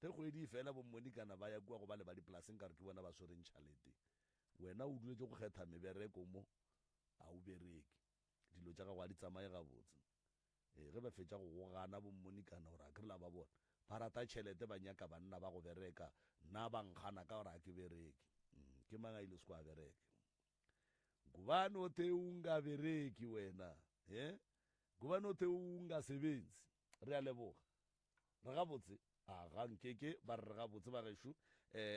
ge kgwedi fela bommonikana ba ya kua go ba le ba dipolaseng ka re ke bona ba swereng tšhalete wena o duletse go kgetha mebereko mo a o bereke dilo tša gago a di tsamaye gabotse ge ba fetša go gana bommonikana gore a ke rela ba bona ba rata tšhelete ba nyaka banna ba go bereka nna ba nkgana ka gore a ke bereke ke mang a ile se ko a bereke ngubani othe ungabereki wena ngubani othe ungasebenzi re a leboga re gabotse ga nkeke ba re gabotse ba gešo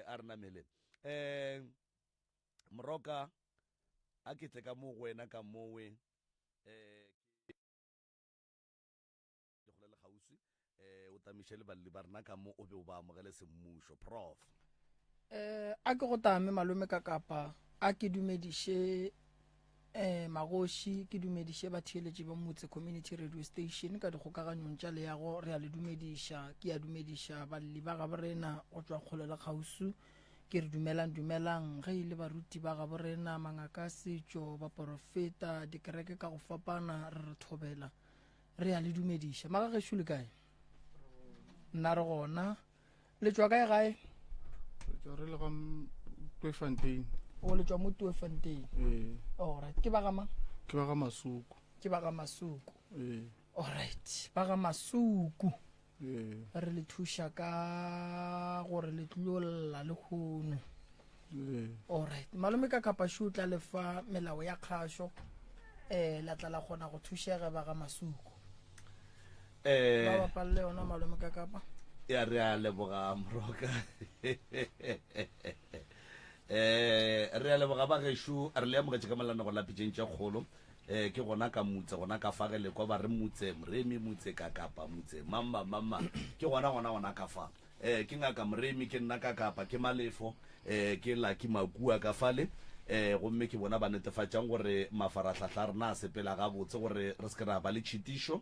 a re namele Moroka a ke tle ka mo go wena ka mowe ke go le gausi o tamiše le balli ba rena ka mo o be o ba amogele semmušo prof a ke go tame malome ka kapa a ke dumediše magoši ke dumediše batheeletši ba motse community radio station ka dikgokaganyong tša leago re a le dumediša ke a dumediša balli ba ga borena go tšwa kgole le kgausu ke re dumelang ge ile baruti ba ga borena mangaka setšo ba porofeta dikereke ka go fapana re thobela re a le dumediša maga gešo le kae nna re gona le tšwa kae gae re le ga Tweefontein o le tšwa mo Tweefontein alright ke ba ga mang ke ba ga Masuku ke ba ga Masuku alright ba ga Masuku re le thuša ka gore le tlolla le kgono alright malome ka kapaše o tla lefa melao ya kgašo la tla la kgona go thušega ba ga Masuku ba bapalle yona malome ka kapa ya re a leboga Moroka re a leboga ba gešo re le amogetše ka malana go lapitšeng tša kgolo ke gona ka motse gona ka fagele kwa ba re motse Mremi motse ka kapa motse mama ke gona ka fa ke ngaka Mremi ke nna ka kapa ke Malefo ke la ke Makua ka fale gomme ke bona ba netefatšang gore mafaratlhatlha rena a sepela gabotse gore re se ke ra ba le tšhitišo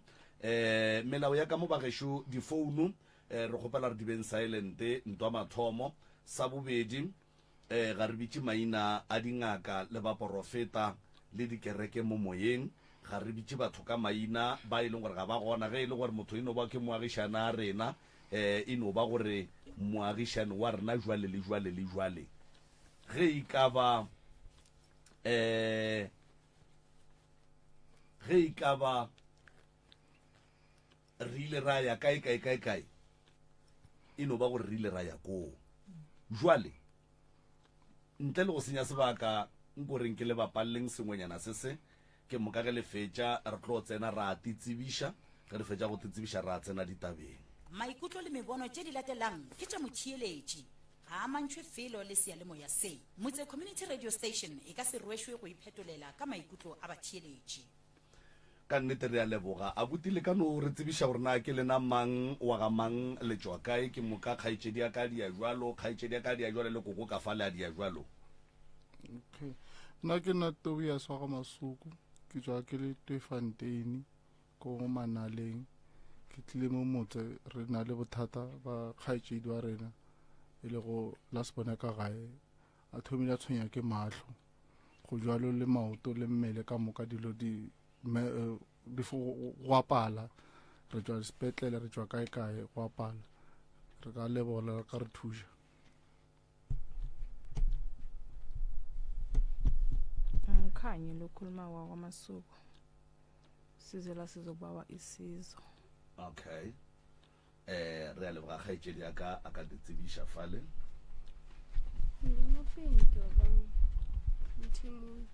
melao ya ka mo ba gešo difounu re kgopela re di beng silent ntwa mathomo sa bobedi ga re bitše maina a dingaka le ba porofeta le dikereke mo moyeng ga re bitše batho ka maina ba e leng gore ga ba gona ge e le gore motho eno ba ke moagišane a rena e no ba gore moagišane wa rena jwale le jwale le jwale ge e ka ba re ile ra ya kae e no ba gore re ile ra ya koo jwale ntle le go senya sebaka nkoreng ke le bapalleng sengwenyana se ke moka ge le fetša re tlo tsena ra titsebiša ge re fetša go titsebiša ra tsena ditabeng maikutlo le mebono tše di latelang ke tša motheeletši ga a mantšhwe felo le sealemoya se motse community radio station e ka se rwešwe go iphetolela ka maikutlo a batheeletši ka nnete re a leboga a butile ka no re tsebiša gore na ke lena mang wa ga mang le tšwa kae ke moka kgaetšedi ya ka dia jwalo kgaetšedi ya ka dia jwalo le koko ka fale a dia jwalo okay nna ke nna Tobias wa ga Masuku ke tšwa ke le Tweefontein ko go Manaleng ke tlile mo motse re na le bothata ba kgaetšedi wa rena e le go la se bona ka gae a thomile a tshwenya ke mahlo go jwalo le maoto le mmele ka moka dilo di go apala re tšwa sepetlele re tšwa kae go apala re ka lebola ka re thuša Mkhanyi lokhuluma wakwaMasuku sizela sizobawa isizo okay re a leboga kgaetšedi ya ka a ka ditsebiša fale ngimuphinto ba mthimuni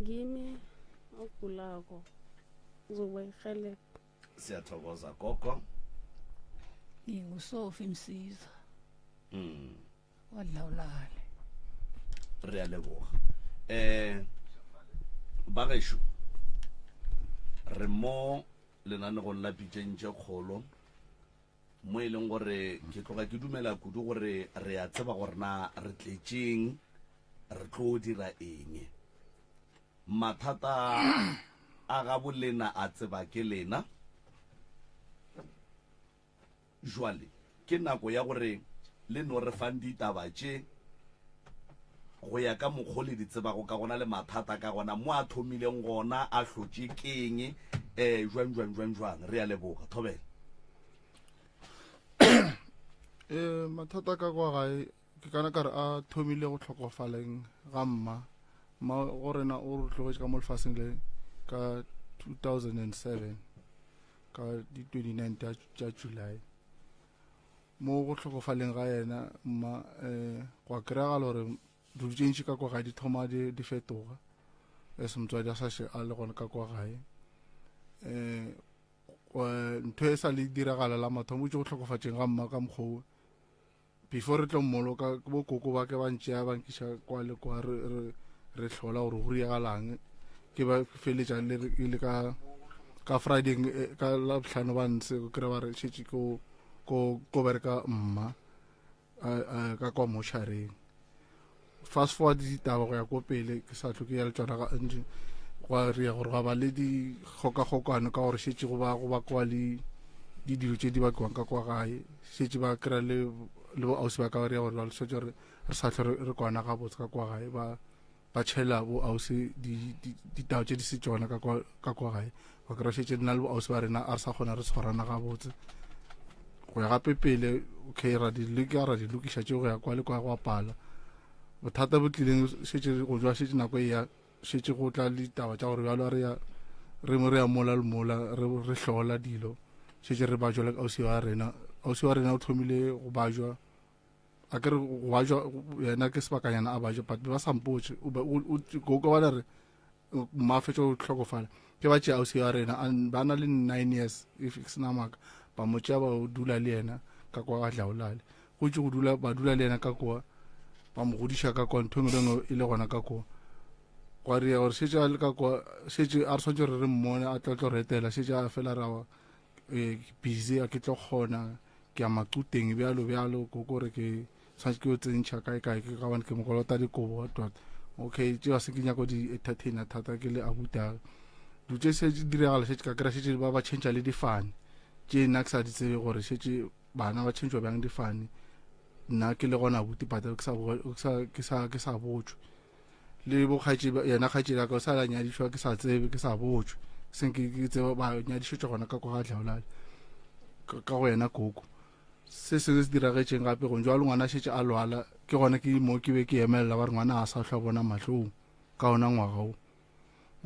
ngimi ogulako uzoba irhelebha siyathokoza gogo nginguSofi Msiza wadlawulale re a leboga ba gešo re mo lenanegong la pitšeng tše kgolo mo e leng gore ke tloga ke dumela kudu gore re a tseba gore na re tletšeng re tlo dira eng mathata a ga bolena a tseba ke lena jwale ke nako ya gore le no re fang ditaba tše go ya ka mokgwa le di tsebago ka gona le mathata ka gona mo a thomileng gona a hlotše keng jwang re a leboga thobela mathata ka kwa gae ke kana ka re a thomile go tlhokofaleng ga mma go rena o re tlogetse ka mo lefaseng le ka 2007 ka di 29 tša July mo go tlhokofaleng ga yena mma go kry-agala gore dilo tše ntši ka kwa gae di thoma di fetoga as motswadi a sa še a le gone ka kwa gae ntho e sa le diragala la mathomo tše go tlhokofatšeng ga mma ka mokgwa before re tlo mmoloka bo koko ba ke ba ntšea ba nkiša kwa le kwa re hlola gore go riagalang ke ba feletša le ka Friday ka Labohlano ba nse go kry ba re šetše ko bereka mma ka kwa mošareng fast forward ditaba go ya ko pele ke sa tlhoke ya le tswana ga ntši go ria gore ga ba le di kgokagokano ka gore šetše go ba kwa le dilo tše di bakiwang ka kwa gae šetše ba kry le bo ausi ba ka ria gore ba leswetše re sa tlho re kwana ga botse ka kwa gae ba tšhela bo ausi ditao tše di se tšona ka kwa gae ba kry šetše di na le bo ausi ba rena a re sa kgona re tshwarana ga botse go ya gape pele okay ra di lokiša tšeo go ya kwa le kwa go apala bothata bo tlileng šetše go jwa šetše nako e ya šetše go tla le ditaba tša gore bjalo re ya mola le mola re hlola dilo šetše re bajwa le ausi wa rena o thomile go bajwa a ke re go bajwa yena ke sebakanyana a bajwa but ba sampotše go ka bana re mafetša go tlhokofala ke ba tšea ausi wa rena ba na le 9 years if ke sena maka ba mo tšea ba dula le yena ka kwa ga Dlaolale go tše ba dula le yena ka kwa ba mo godiša ka kwa ntho engwe e le gona ka kwa go ria gore šetše a le ka kwa šetše a re swantse re mmone a tlo retela šetše a fela ra busy a ke tlo kgona ke a maquteng bjalo kore ke swantse ke o tsentšha kae ke gabane ke mokolota dikobo tota okay tšeo a se ke nyako di-entertainer thata ke le abuta dilo tše se diragala šetše ka kry šetše ba tšhentšha le difane tše nna ke sa di tsebe gore šetše bana ba tšhentšwa bjang difane nna ke le gona abuti pata ke sa botšwe le bo yena kgaetšedi ka o sa la nyadišwa ke sa tsebe ke sa botšwe senke ke tseba ba nyadišetša gona ka kwa ga Dlaolale ka go yena koko se se diragetšeng gape go jwa le ngwana šetše a lwala ke gona ke mo ke be ke emelela ba re ngwana a sa hlwa bona mahlong ka ona ngwaga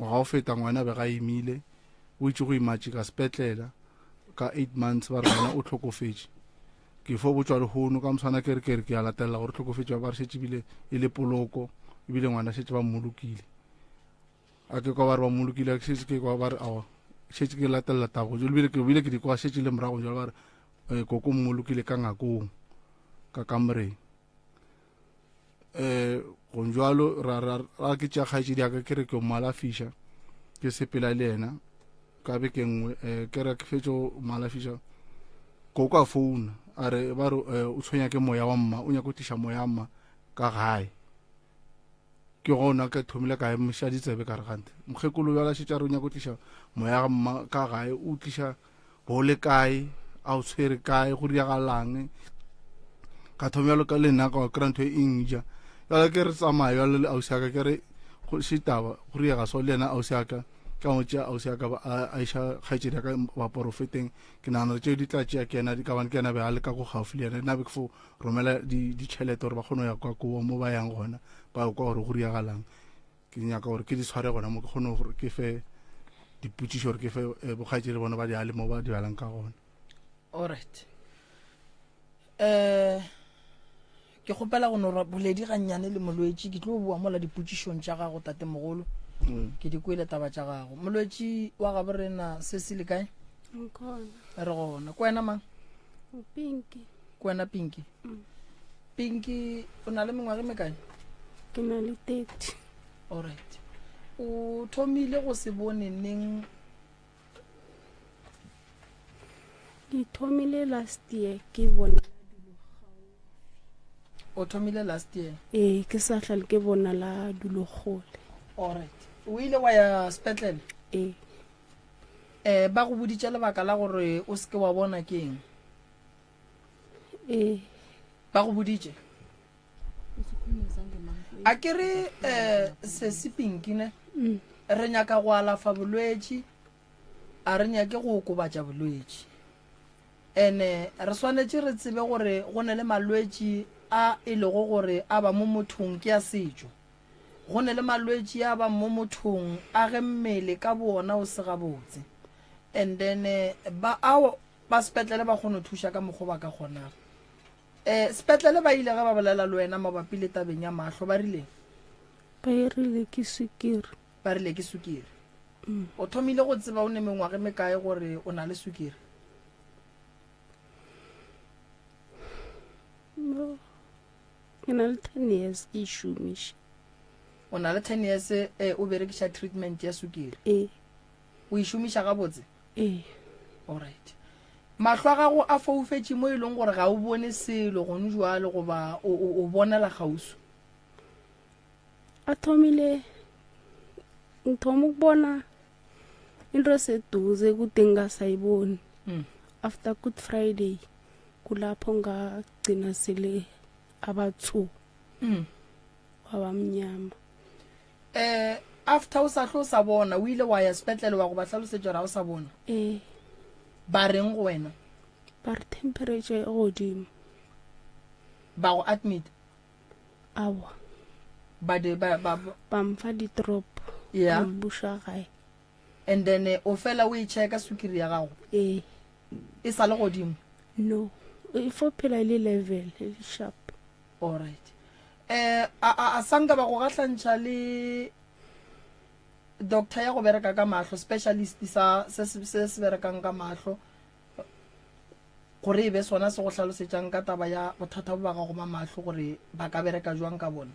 o feta ngwana be ga emile o itše go imatše ka sepetlela ka 8 months ba re ngwana o tlhokofetše ke fo botswa lehono ka moswana ke a latelela gore tlhokofetše ba re šetše bile e le poloko ebile ngwana šetše ba mmolokile a ke kwa ba re ba mmolokile šetše ke kwa ba re awa šetše ke latelela tabo ebile ke di kwa šetše le morago jalo ba re koko mmolokile ka ngakong ka kamoreng go njalo ra ke tša kgaetšedi aka ke re ke o mmalafiša ke sepela le yena ka beke nngwe ke re ke fetše mmalafiša koko a founa a re ba re o tshwenya ke moya wa mma o nyaka o tiša moya wa mma ka gae ke gona ke thomile ka emša ditsebe ka re gante mokgekolo bjala šetša re o nyaka o tliša moya ga mma ka gae o tliša go le kae a o tshwere kae go diagalang ka thomi bjalo ka le nna ka kry ntho e ngja bjala ke re tsamaya bjalo le ausi aka ke re šitaba go riaga so le yena ausi aka ka mo tšea ausi aka a iša kgaetšedi ka ba porofeteng ke nagana tšeo di tla tšea ke yena kabane ke yena be a le ka go gaufi le yena nna be ke fo romela ditšhelete gore ba kgone go ya kwa koa mo ba yang gona ba kwa gore go riagalang ke nyaka gore ke di tshware gona mo ke kgone gore ke fe dipotšišo gore ke fe bokgaetšedi bona ba di ale mo ba di balang ka gona. Alright, ke kgopela go nora boledi ga nnyane le molwetši ke tlo bua mola dipotšišong tša gago tate mogolo ke di kwele taba tša gago molwetši wa gabe rena se se le kae re gona ko wena mang Pinky ko wena Pinky Pinky o na le mengwaga e mekae ke na le 30. Alright, o thomile go se bone neng Ke thomile last year ke bona o thomile last year ke sa hlale ke bona la dulogole. Alright, o ile wa ya sepetlele ba go boditše lebaka la gore o se ke wa bona ke eng ba go boditše a ke re se se Pinky ne re nyaka go alafa bolwetši a re nyake go okobatša bolwetši ene re swanetse re tsebe gore go ne le malwetši a e lego gore a ba mo mothong ke a setšo go ne le malwetši a ba mo mothong a ge mmele ka bona o se gabotse and then ba sepetlele ba kgone go thuša ka mokgwa ba ka kgonang sepetlele ba ile ga ba bolela le wena mabapi le tabeng ya mahlo ba rile ke sukiri ba rile ke sukiri o thomile go tseba o ne mengwage mekae gore o na le sukiri ke na le 10 years ke šomiša o na le 10 years o berekiša treatment ya sukiri o e šomiša gabotse alright mahlo a gago a foufetše mo e leng gore ga o bone selo gone jwale goba o bonela gausu a thomile ngithoma ukubona into eseduze kude ngingasayiboni after Good Friday kulapho ngagcina sele abathu wabamnyama after o sa tlo sa bona o ile wa ya sepetlele wa go ba tlhalosetša ra o sa bona ba reng go wena ba re temperature e godimo ba go admit awa ba mfa di-drop buša gae and then o fela o e checka sukiri ya gago e sa le godimo no e fo phela le level e sharp alright a sanka ba go gatlantšha le doctor ya go bereka ka mahlo specialist se se berekang ka mahlo gore e be sona se go tlhalosetšang ka taba ya bothata ba gago ma mahlo gore ba ka bereka jwang ka bona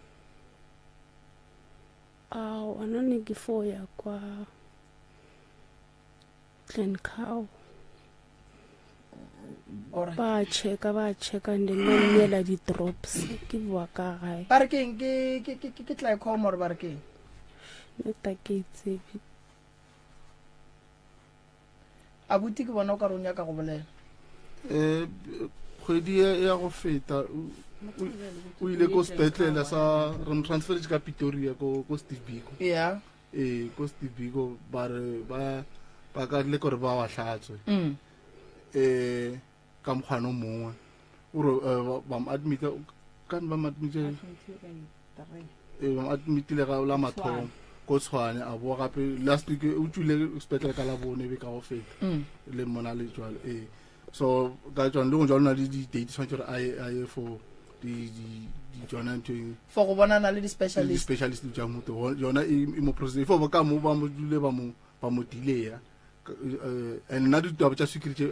ona ne ke fo ya kwa Glencoe ba checka and then ba nnela di-drops ke bua ka gae ba re keng ke glaucoma gore ba re keng neta ke tsebe abuti ke bona o ka re o nyaka go bolela kgwedi ya go feta o ile ko sepetlele sa re transferetse ka Pretoria ko Steve Biko ko Steve Biko ba re ba ka le gore ba wa hlatswe ka mokgwana o mongwe ore ba mo admit ka ba mo admitile ga la mathomo ko Tshwane a boa gape last week o tswile sepetlele ka la bone be ka go feta le mona le jwale so ka tswana le go jwale na le di date tshwanetse gore a ye for di jona ntweng for go bonana le di-specialist tša moto yona e mo process fo ba ka mo ba mo dule ba mo delay and nna ditaba tša security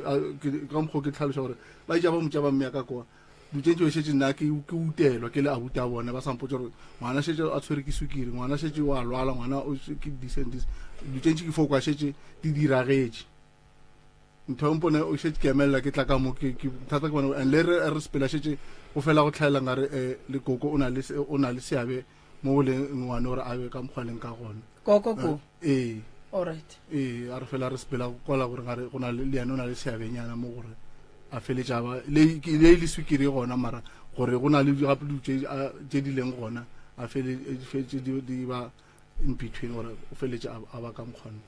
ka mokgwa ke tlhaloša gore ba ja ba motša ba mmea ka kwa dutšentše o šetse nna ke utelwa ke le abuti a bone ba sampotša gore ngwana šetse a tshwere ke sukiri ngwana šetse wa lwala ngwana ke disendis dutšentše ke foko a šetse di diragetše ntho mpone o šetse ke emelela ke tla ka mo thata ke bona and le re sepela šetse go fela go tlhaela ngare le koko o na le seabe mo boleng ngwane gore a be ka mokgwaleng ka gona koko alright a re fela re sepela kwala gore ngare go na le yena o na le seabenyana mo gore a feletša ba le le sukiri gona mara gore go na le gape tše di leng gona a fetse di ba in between gore o feletše a ba ka mokgwana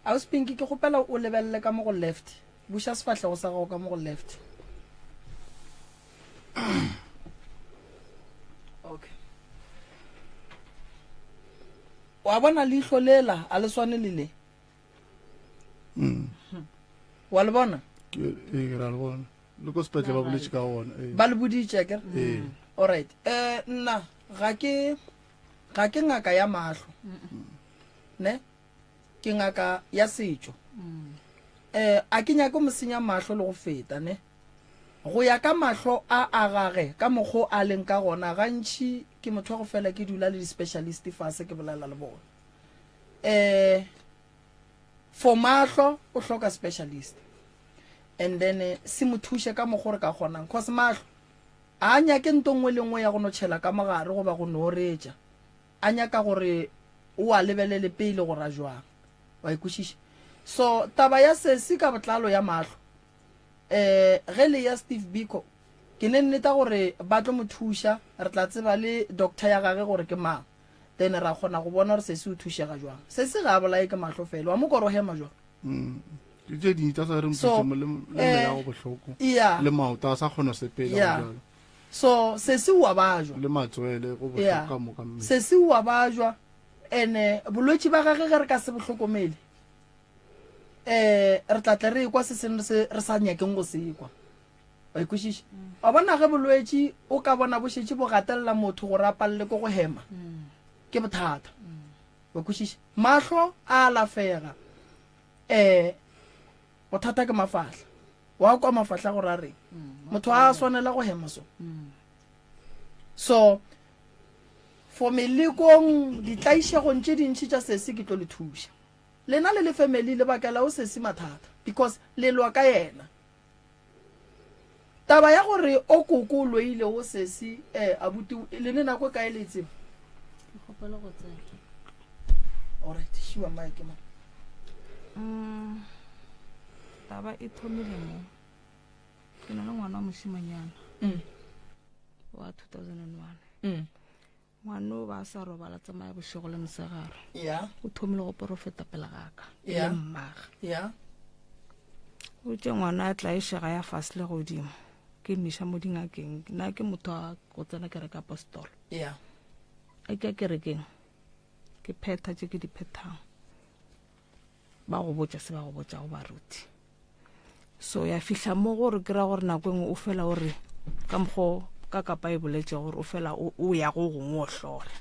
a o spinki ke gopela o lebelele ka mo go left buša sefatlhego sa gago ka mo go left okay wa bona leihlo lela a le swane le wa le bona ke ra le bona le ko sepetlele ba boletše ka gona ba le boditše kere alright nna ga ke ngaka ya mahlo ne ke ngaka ya setšo a ke nyake mo senya mahlo le go feta ne go ya ka mahlo a gage ka mokgwa a leng ka gona gantši ke motho go fela ke dula le di-specialist fase ke bolela le bona for mahlo o hloka specialist and then se mo thushe ka mokgwa re ka kgonang cause mahlo a nyake nto nngwe le nngwe ya go no tšhela ka mogare go ba go no retša a nyaka gore o a lebelele pele go ra jwang wa ikušiša so taba ya se ka botlalo ya mahlo ge le ya Steve Biko ke ne nneta gore ba tlo mo thuša re tla tseba le doctor ya gage gore ke mang then ra kgona go bona gore se o thušega jwang se ga bolae ke mahlo fela wa mo koro hema jwang ke tse di tsa sa re mputsemo le mmele ya go bohloko yeah le maoto a sa kgona sepela Yeah. jalo so se se wa bajwa le matswele go Yeah. bohloko mo ka mme se se wa bajwa ene bolwetse ba gage ge re ka se botlhokomele re tlatla re kwa se seng re sa nyakeng go se kwa wa ikwešiša wa bona ge bolwetse o ka bona bošetše bo gatelela motho gore a palele ko go hema ke bothata wa ikwešiša mahlo a alafega bothata ke mafahla wa kwa mafahla gore a reng motho a swanela go hema so for melekong ditlaišegong tše dintšhi tša sese ke tlo le thuša lena le le family le bakela o sese mathata because le lwa ka yena taba ya gore o koko o loile o sese abuti le ne nako kae le tsebo ke gopela go tsena alright shiwa mike ma taba e thomile mo ke na le ngwana wa moshimanyana wa 2001 ngwano ba sa robala tsamaya bošego le mosegare yeah o thomile go profeta pele gaka le Yeah. mmaga yeah o tse ngwana a tla ešega ya fase le godimo ke miša mo dingakeng nna ke motho a go tsena kereke apostolo yeah a ke kerekeng ke phetha tse ke di phethang ba go botša se ba go botša go baruti so ya fihla mo gore ke ra gore nako engwe o fela gore ka mokgo ka kapa e boletse gore o fela o ya go gongwe o hlola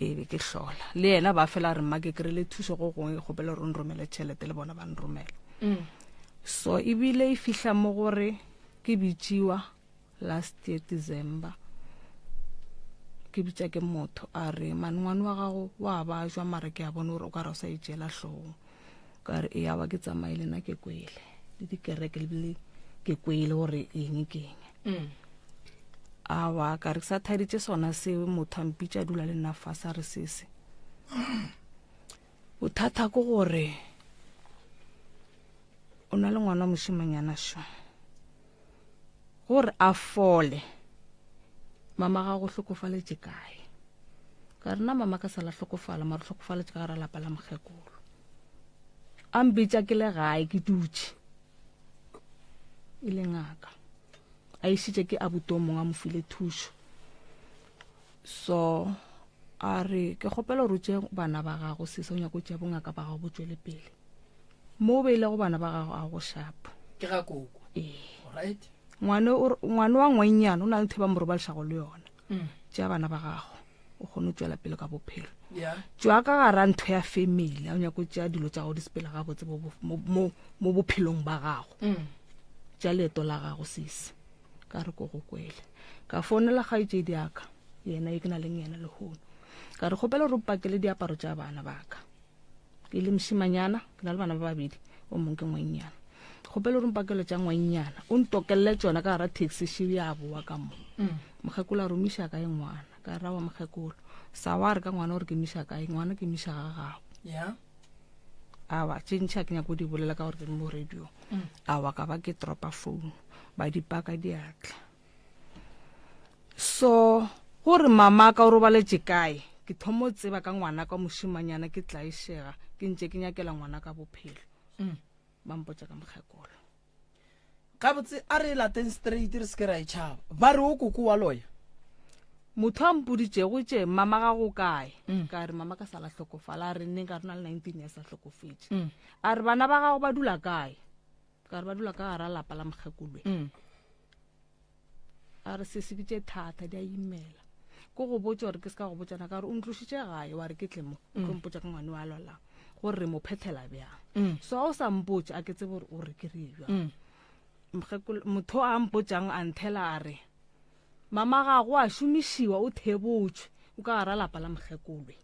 ebe ke hlola le yena ba fela re mma ke kry-ile thuso go gongwe go bele re nromele tšhelete le bona ba nromela so ebile e fihla mo gore ke bitšiwa last year December ke bitša ke motho a re ngwane wa gago wa ba jwa mare ke a bone gore o ka re o sa ijela hloogo ka re e ya ba ke tsamaile nna ke kwele le dikereke lebile ke kwele gore eng ke eng awa ka re sa thaditše sona seo motho a mpitša dula le nna fasa re sese bothata ko gore o na le ngwana moshimanyana sho gore a fole mama ga go hlokofaletše kae ka rena mama ka sala hlokofala mara hlokofaletše ka gara lapa la mokgekolo a mpitša ke le gae ke dutše e le ngaka a išitše ke abuto mongwe a mo file thušo so a re ke kgopela gore o tše bana ba gago sese o nyako tšea bongaka ba gago bo tšwele pele mo o beile go bana ba gago a go shapo ke ga koko alright ngwane wa ngwenyana o na le theba morobalesago le yona tšea bana ba gago o kgone o tšwela pele ka bophelo yeah tšwa ka gara ntho ya family a o nyako tšea dilo tša go di sepela ga botse mo bophelong ba gago tša leeto la gago sese ka re ko go kwele ka founela kgaetšedi yaka yena e ke na leng yena lehono ka re kgopela gore o pakele diaparo tša bana baka ke le moshimanyana ke na le bana ba babedi o mongwe ke ngwenyana kgopela gore mpakelo tša ngwenyana o ntokelele tšona ka gara taxi shibi ya boa ka mo mokgekolo a re omiša kae ngwana ka ra wa mokgekolo sa wa re ka ngwana gore ke miša kae ngwana ke miša ga gago yeah awa tše ntšha ke nyako di bolela ka gore ke mo radio awa ka ba ke tropa phone ba dipaka diatla so gore mama ka o robaletše kae ke thomo tseba ka ngwana ka moshimanyana ke tla išega ke ntše ke nyakela ngwana ka bophelo ba mpotša ka mokgekolo gabotse a re lateng straight re se ke ra itšhaba ba re o koko wa loya motho a mpoditšego tše mama ga go kae ka re mama ka sala hlokofala a re nneng ka re na le 19 years a hlokofetše a re bana ba gago ba dula kae ka re ba dula ka gara lapa la mokgekolwe a re sesebitše thata di a imela ko go botša gore ke se ka go botsana ka re o ntlošitše gae wa re ke tle mo ke mpotša ka ngwane wa lwalang gore re mo phethela bjang so ga o sa mpotša a ke tsebe gore o re ke re bjang motho a mpotšang a nthela a re mama gago a šomišiwa o thebotšwe o ka gara lapa la mokgekolwe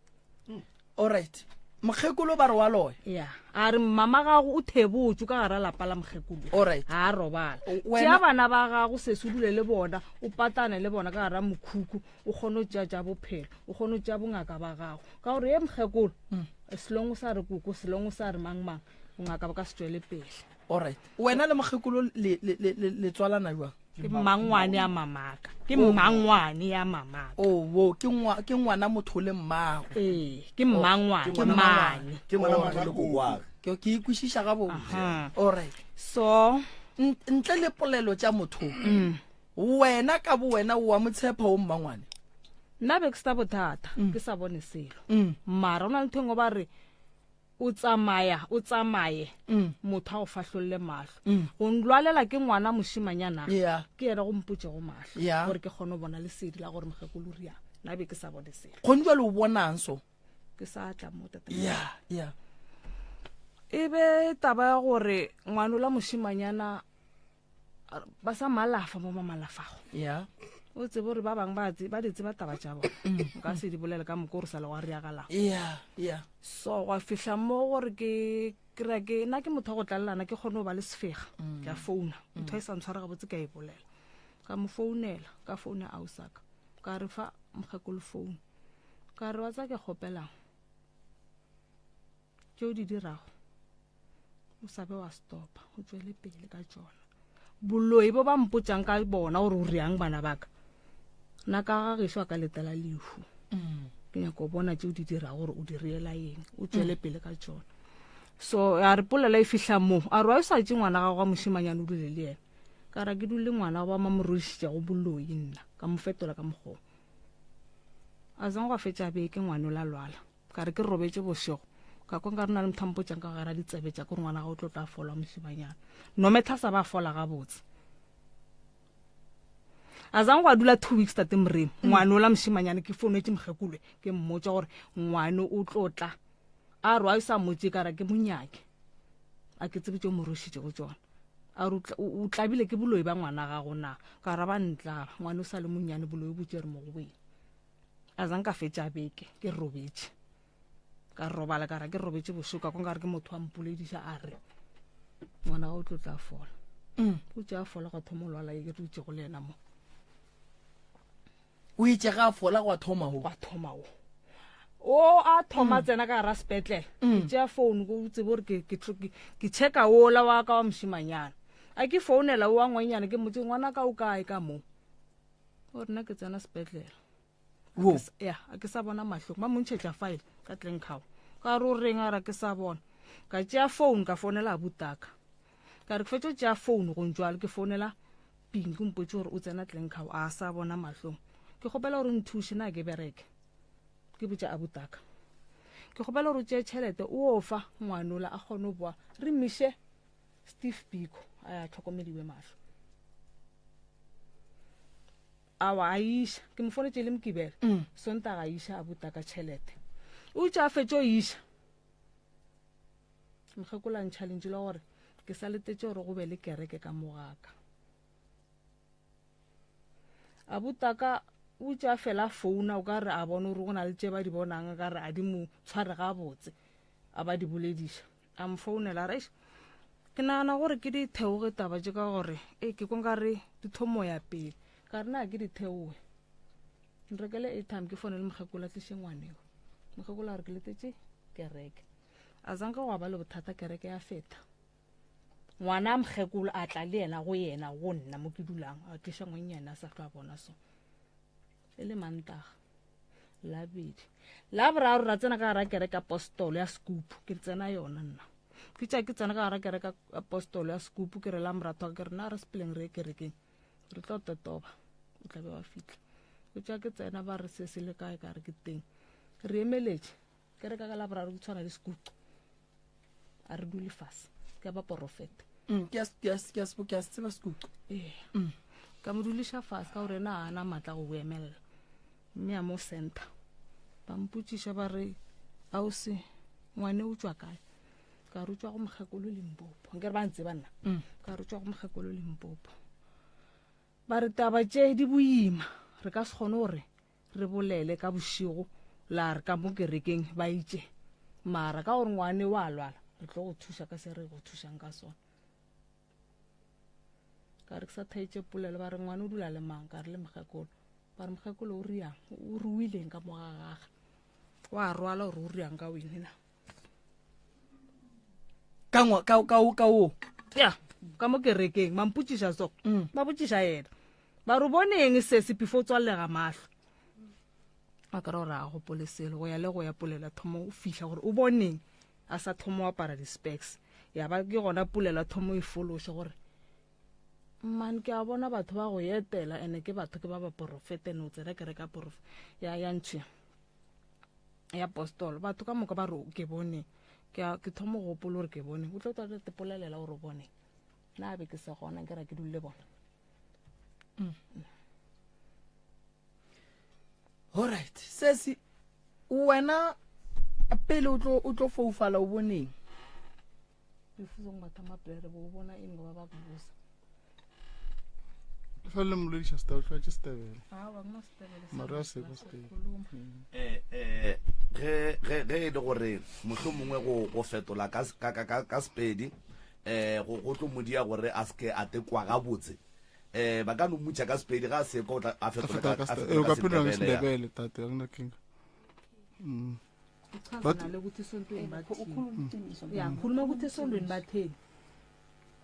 alright mokgekolo ba re wa loya ya a re mama gago o thebotšwe o ka gara lapa la mokgekolwe alright ga a robala Wena- tšea bana ba gago sese o dule le bona o patane le bona ka gara mokhuku o kgone o tšea tša bophelo o kgone o tšea bongaka ba gago ka gore ye mokgekolo selong o sa re koko selong o sa re mang bongaka ba ka se tšwele pele alright wena le mokgekolo le tswalana jwang ke mmangwane ya mamaka ke mmangwane ya mamaka o wo ke ngwana motho le mmago ee ke mmangwane ke mane ke ngwana motho le kokwaga ke ikwishisha ga botse Aha. alright so ntle le polelo tša motho wena ka bo wena wa motshepa o mmangwane nna be ke sa bothata ke sa bone selo mara o na le thengo ba re o tsamaye motho a go fahlolole mahlo go ndlwalela ke ngwana moshimanyana yeah ke ena go mpotse go mahlo Yeah. gore ke kgone go bona lesedi la gore mokgekolo o riang nna be ke sa bone selo go ntwa le o bonang so ke sa tla mo tata yeah yeah e be taba ya gore ngwana la moshimanyana ba sa malafa mo mamalafago yeah o tsebe gore ba bangwe ba di tseba taba tša bona nka se di bolele ka moko gore sa le wa riagalang yeah yeah so wa fihla mo gore ke kry-a ke nna ke motho wa go tlalelana ke kgone go ba le sefega ke a founa motho a e sa ntshware ga botse ka e bolela ka mo founela ka foune ausaka ka re fa mokgekolo founu ka re wa tsa ke kgopelang tšeo di dirago o sa be wa stopa o tswele pele ka tsona boloi bo ba mpotsang ka bona gore o riang bana baka nna ka gageso a ka letela lehu ke nyaka o bona tšeo di dira gore o di riela eng o tswele pele ka tsona so a re polela e fihla mo a re wa o sa tse ngwana gago wa moshimanyane o dule le ena ka ra ke dule ngwana ba mamorodišitša go boloi nna ka mo fetola ka mokgogo a zang go a fetša beke ngwane o la lwala ka re ke robetse bošego ka kwa nka re na le mothampotsang ka gara ditsebe tša kore ngwana ga o tlo tla fola moshimanyana nometha sa ba fola ga botse a zang go a dula 2 weeks tate moremo ngwane o la moshimanyane ke founetse mokgekolwe ke mmotsa gore ngwane o tlotla a re wa e sa motse ka ra ke monyake a ke tsebe tšeo morošitše go tsona a re o tlabile ke boloi ba ngwana gago na ka ra ba ntla ngwane o sa le monyane boloi bo tšere mo go beng a zang ka fetša beke ke robetse ka robala ka ra ke robetse bošoka ko nka re ke motho wa mpolediša a re ngwana ga o tlo tla fola o tšea fola ga thomo lwala e ke re utse go le ena mo o itse ga fola go thoma ho wa thoma o a thoma tsena ka gara sepetlele ke tšea founu ko o tsebe gore ke checka ola wa ka wa moshimanyana a ke founela o wa ngwenyana ke motse ngwana ka o kae ka mo gore nna ke tsena sepetlele ya a ke sa bona mahloko ba montšhetša file ka tlenkgao ka re o reng a ra ke sa bona ka tšea founu ka founela abutaka ka re ke fetša tšea founu go ntšwale ke founela ping ke mpotse gore o tsena tlenkgao a sa bona mahlong ke kgopela gore nthuše na ke bereke ke botša abutaka ke kgopela gore o tšee tšhelete o ofa ngwanola a kgone boa re mmiše Steve Biko a ya tlhokomediwe mahlo awa a iša ke mo fonetse le mokibele sontaga a iša abutaka tšhelete o tša fetša o iša mokgekola ntšhalentše le gore ke sa letetše gore go be le kereke ka mogaka abutaka o tša fela founa o ka re a bone gore go na le tše ba di bonang ka re a di mo tshware ga botse a ba di bolediša a mo founela reiš ke nagana gore ke di theoge taba tše ka gore ke konka re di thomo ya pele ka re na ke di theoge nrekele airtime ke fone le mokgekola tliše ngwaneo mokgekola a re ke letetše kereke a zanka go ba le bothata kereke ya feta ngwana mokgekola a tla le yena go nna mo ke dulang a tliša ngwenyana a sa tlo a bona so e le mantaga labedi la boraro ra tsena ka gara kereka apostolo ya Scoop ke tsena yona nna ke tsena ka gara kereka apostolo ya Scoop ke re la morato ke re na re sepeleng re kerekeng re tlo totoba o tla be wa fitla o tša ke tsena ba re se le kae ka re ke teng re emeletše kereka ka la boraro ke tshwana le Scoop a re dule fase ke ba profeta ke a tseba Scoop ka mo duliša fase ka gore na ana matla go boemelela mme a mo center ba mpotšiša ba re ausi ngwane o tswa kae ka re tswa go mokgekolo Limpopo nke re ba ntse ba nna ka re tswa go mokgekolo Limpopo ba re taba tše di boima re ka se kgone gore re bolele ka bošigo la re ka mo kerekeng ba itše mara ka gore ngwane wa lwala re tlo go thuša ka se re go thušang ka sona ka re ke sa thaetše polelo ba re ngwane o dula le mang ka re le mokgekolo ba re mokgekolo o riang o ruileng ka mogagaga wa rwala gore o riang ka wenena ka o ya ka mo kerekeng ba mpotšiša so ba botšiša yena ba re boneng se before o tswalega mahlo a ka re gore a gopole selo go ya le go ya polela thomo o fihla gore o boneng a sa thomo wa para di-specs ya ba ke gona pulela thomo e fološe gore man ke a bona batho ba go etela ene ke batho ke ba ba profete no tsela ke reka ya ntšhi ya apostol batho ka moka ba re ke bone ke thomo go gopola gore ke bone o tlo tla tepolelela gore bone na be ke se gona ke ra ke dule bona. Alright, sesi wena pele o tlo foufala o boneng befuzong batha maplere bo bona eng ba ba busa fa le molodisha sta o tla tsebele ba mo stebele mara se go ste ge le gore mohlomongwe go fetola ka Sepedi go tlo modia gore a ske a tekwa ga botse ba ka no mutša ka Sepedi ga se ko a fetola ka Sepedi tate ya nna king but na le ukuthi esontweni bathini ya khuluma ukuthi esontweni bathini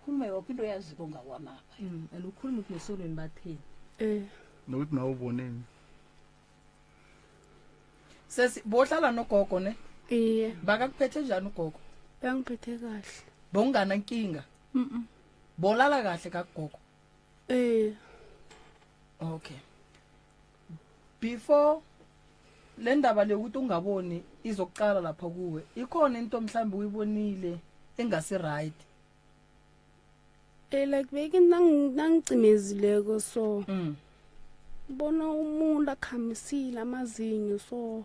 khuluma yophinto yaziko ngawamapha elukhuluma ukuthi esontweni bathini nokuthi nawo uboneni sesi bohlala nogogo ne iye bakakuphethe njani ugogo bangiphethe kahle bongana nkinga bolala kahle kagogo okay before le ndaba le ukuthi ungaboni izokuqala lapha kuwe ikhona into mhlambe uyibonile engasi right like beke nangicimezileko so bona umuntu akhamisile amazinyo so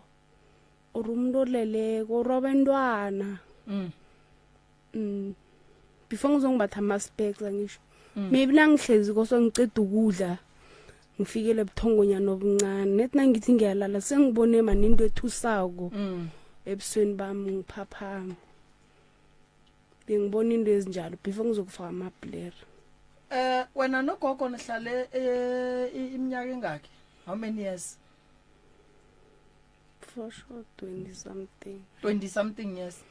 or umuntu oleleko or abantwana before ngizongibatha ama-specs angisho maybe nangihlezi koso ngiceda ukudla ngifikele ebuthongonyana obuncane nethi nangithi ngiyalala sengibone maninto ethusako ebusweni bami ngiphaphama bengibona into ezinjalo before ngizokufaka amablare wena nogogo nihlale iminyaka engakhi how many years for sure 20 something years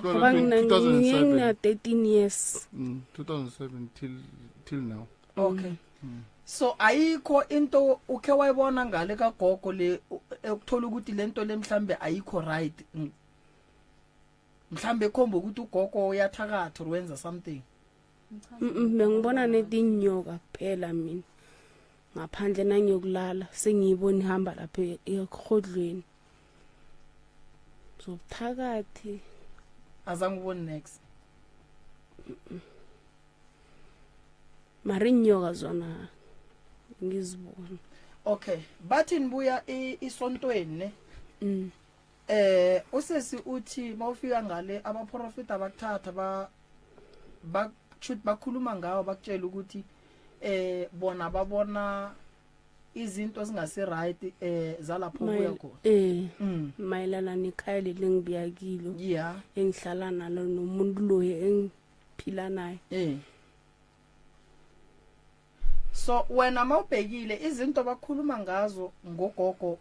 ngoba ngina 13 years 2007 till now. Okay. So ayikho into ukhe wayibona ngale kagogo le ukuthola ukuthi lento le mhlambe ayikho right mhlambe khomba ukuthi ugogo uyathakatha wenza something ngibona netinyoka kuphela mina ngaphandle nangiyokulala sengiyibona ihamba lapha ekhodlweni so phakathi azange ubone next marinyoka zona ngizibona. Okay, bathi nibuya isontweni usesi uthi mawufika ngale abaprofita bakuthatha ba shoot bakhuluma ngawo bakutshela ukuthi bona babona izinto zingase right zalapho kuya khona mayelana nekhaya lengibuya kilo engihlala nalo nomuntu lo engiphila naye. So wena mawubhekile izinto bakhuluma ngazo ngogogo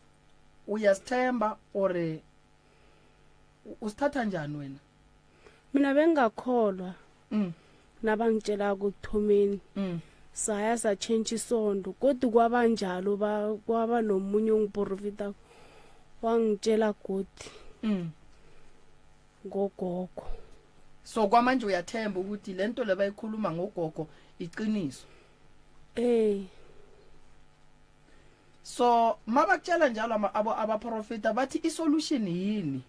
uyasithemba or usithatha njani wena? Mina bengakholwa nabangitshela ukuthomeni saya sa change isondo kodwa kwabanjalo kwaba nomunye ungiprofita wangitshela godi ngogogo. So kwamanje uyathemba ukuthi lento le bayikhuluma ngogogo iqiniso? So mabakutshela njalo abaprofita bathi isolution yini?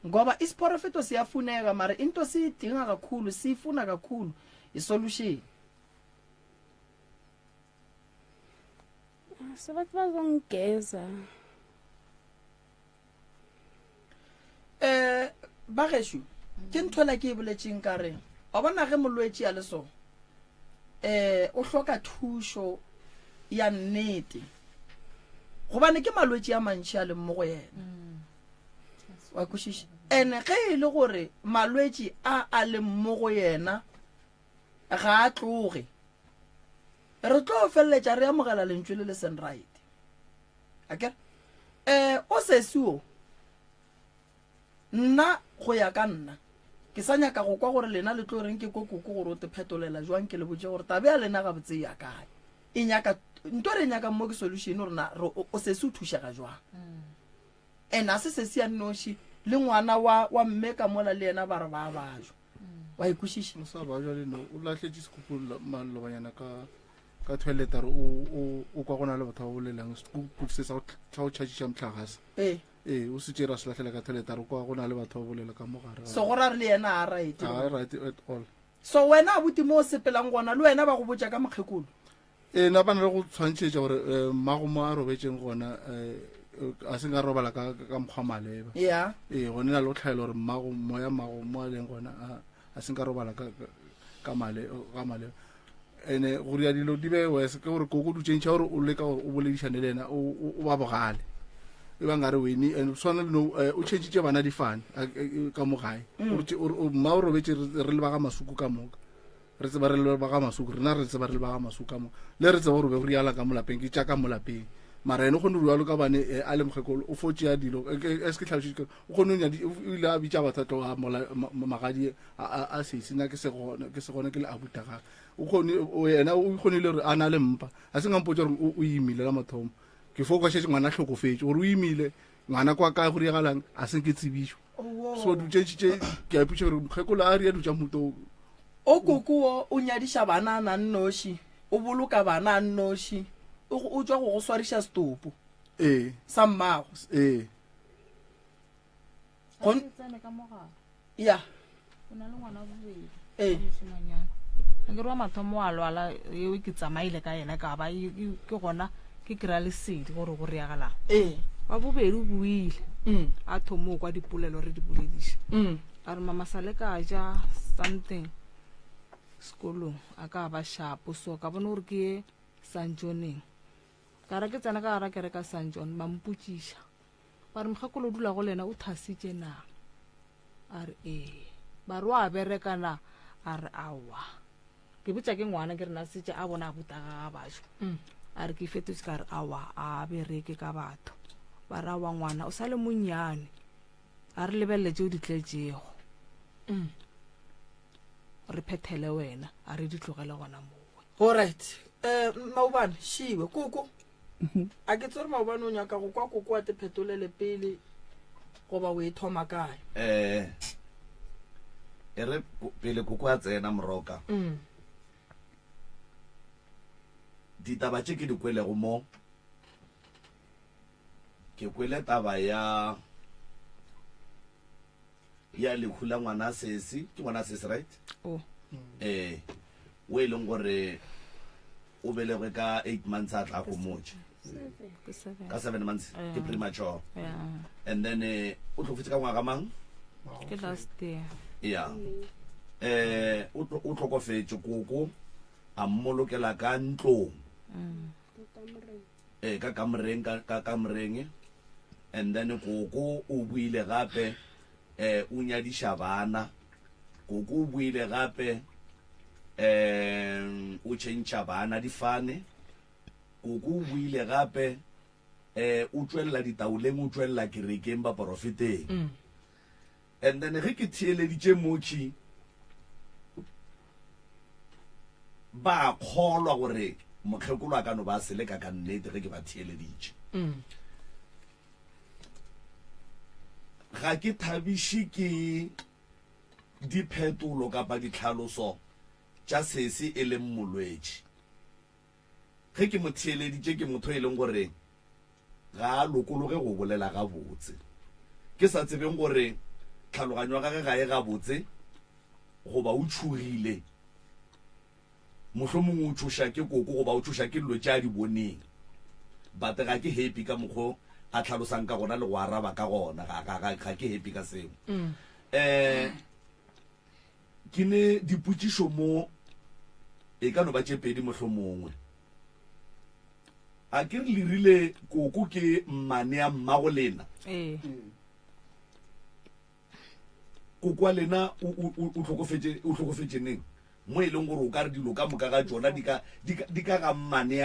Ngoba isiprofito siyafuneka mara into siyidinga kakhulu sifuna kakhulu isolution. Sabathi bazongigeza. Bageshu ke nthola ke boletseng kare wa bona ge molwetsi ya leso o hloka thusho ya nnete gobane ke malwetsi a mantši a le mmogo yena wa kwishisha ene ge e le gore malwetsi a le mmogo yena ga a tloge re tlo feleletša re amogela lentswe le le seng right akere o sesiwo nna go ya ka nna ke sa nyaka go kwa gore lena le tlo reng ke kokoko gore o te phetolela jwang ke le botse gore tabe ya lena ga botse ya kae e nyaka nto re nyaka mo ke solution rona o se se thušega jwang and a se se ya noši le ngwana wa mme ka mola le yena ba re ba bajwa wa ikušiša o sa ba jale no o latlhetse sekhupu malobanyana ka toilet re o kwa gona le batho ba bolelang sekhupu se sa go tšhatšiša motlhagase o se tšera se latlhela ka toilet re kwa gona le batho ba bolela ka mogare so go ra re le yena a right right at all so wena a boti mo o sepelang gona le wena ba go botša ka mokgekolo na ba na le go tshwantšhetša gore mmago mo a robetseng gona a se nka robala ka mokgwa maleba ya gone na le go tlhaela gore moya mmago mo a leng gona a se nka robala ka maleba ene go ria dilo di be wese ke gore koko dutšentšha gore o leka gore o boledišane le ena o ba bogale e ba ngare wene and swana no o tšhentšitše bana difane ka mo gae mma o robetse re le ba ga masuku ka moka re tseba re le ba ga masuku rena re tseba re le ba ga masuku ka moka le re tseba gore be go riala ka molapeng ke tša ka molapeng mara ene o kgone rialo ka bane a le mokgekolo o fotšea dilo es ke tlhalošitše o kgone o ile a bitša bathatlo a magadi a sesi na ke se gone ke le abuta gae ena o kgonile gore a na le mpa a se ngampotsa gore o imile la mathomo ke fokašetse ngwana tlhokofetse gore o imile ngwana kwa ka go riagalang a se ke tsebišo so dutšetšitše ke a ipotša gore mokgekolo a ria dutša moto o kokowo o nyadiša bana a nang noši o boloka bana a nnoši o tswa go swariša setopo sa mmago ya ke re wa mathomo a lwala eo ke tsamaile ka ena ka ba ke gona ke kry-a lesedi gore go reagalang wa bobedi o buile a thomo kwa dipolelo re di bolediša a re mamasale ka ja something sekolong a ka ba shapo so ka bone gore ke ye San Johneng ka ra ke tsena ka ra ke reka San John ba mpotšiša ba re mokgekolo dula go lena o thasitše na a re ba re wa berekana a re awa ke botša ke ngwana ke re na setse a bona a buta ga bašwa a re ke fetotse ka re awa a bereke ka batho ba ra wa ngwana o sa le monnyane a re lebelele tšeo di tletšego re phethele wena a re di tlogele gona mowe alright maobane šiwe koko a ke tsere maobane o nyaka go kwa koko a te phetolele pele goba o e thoma kae e re pele koko a tsena moroka ditaba tše ke di kwelego mo ke kwele taba ya lekhula ngwana sesi ke ngwana sesi right o e leng gore o belegwe ka 8 months a tla go motse ka 7 months ke premature and then o tlhofetse ka ngwaga mang ke last year ya o tlhokofetse koko a mmolokela ka ntlong ka kamoreng and then koko o buile gape o nyadiša bana koko o buile gape o tšhentšha bana difane koko o buile gape o tšwelela ditaoleng o tšwelela kerekeng ba porofeteng and then ge ke theeleditše motšhi ba kgolwa gore mokgekolo a ka no ba seleka ka nnete ge ke ba theeleditše ga ke thabiše ke diphetolo kapa ditlhaloso tša sese e leng molwetši ge ke mo theeleditše ke motho e leng gore ga a lokologe go bolela gabotse ke sa tsebeng gore tlhaloganyo gage ga e gabotse goba o tšhogile mohlomongwe o tšhoša ke koko goba o tšhoša ke dilo tša di boneng but ga ke happy ka mokgwa a tlhalosang ka gona le go araba ka gona ga ke happy ka seo ke ne dipotšišo mo e ka no ba tše pedi mohlomongwe a ke re le rile koko ke mmane ya mmago lena koko wa lena o tlhokofetse neng mo e leng gore o ka re dilo ka moka ga tsona di ka ga mmane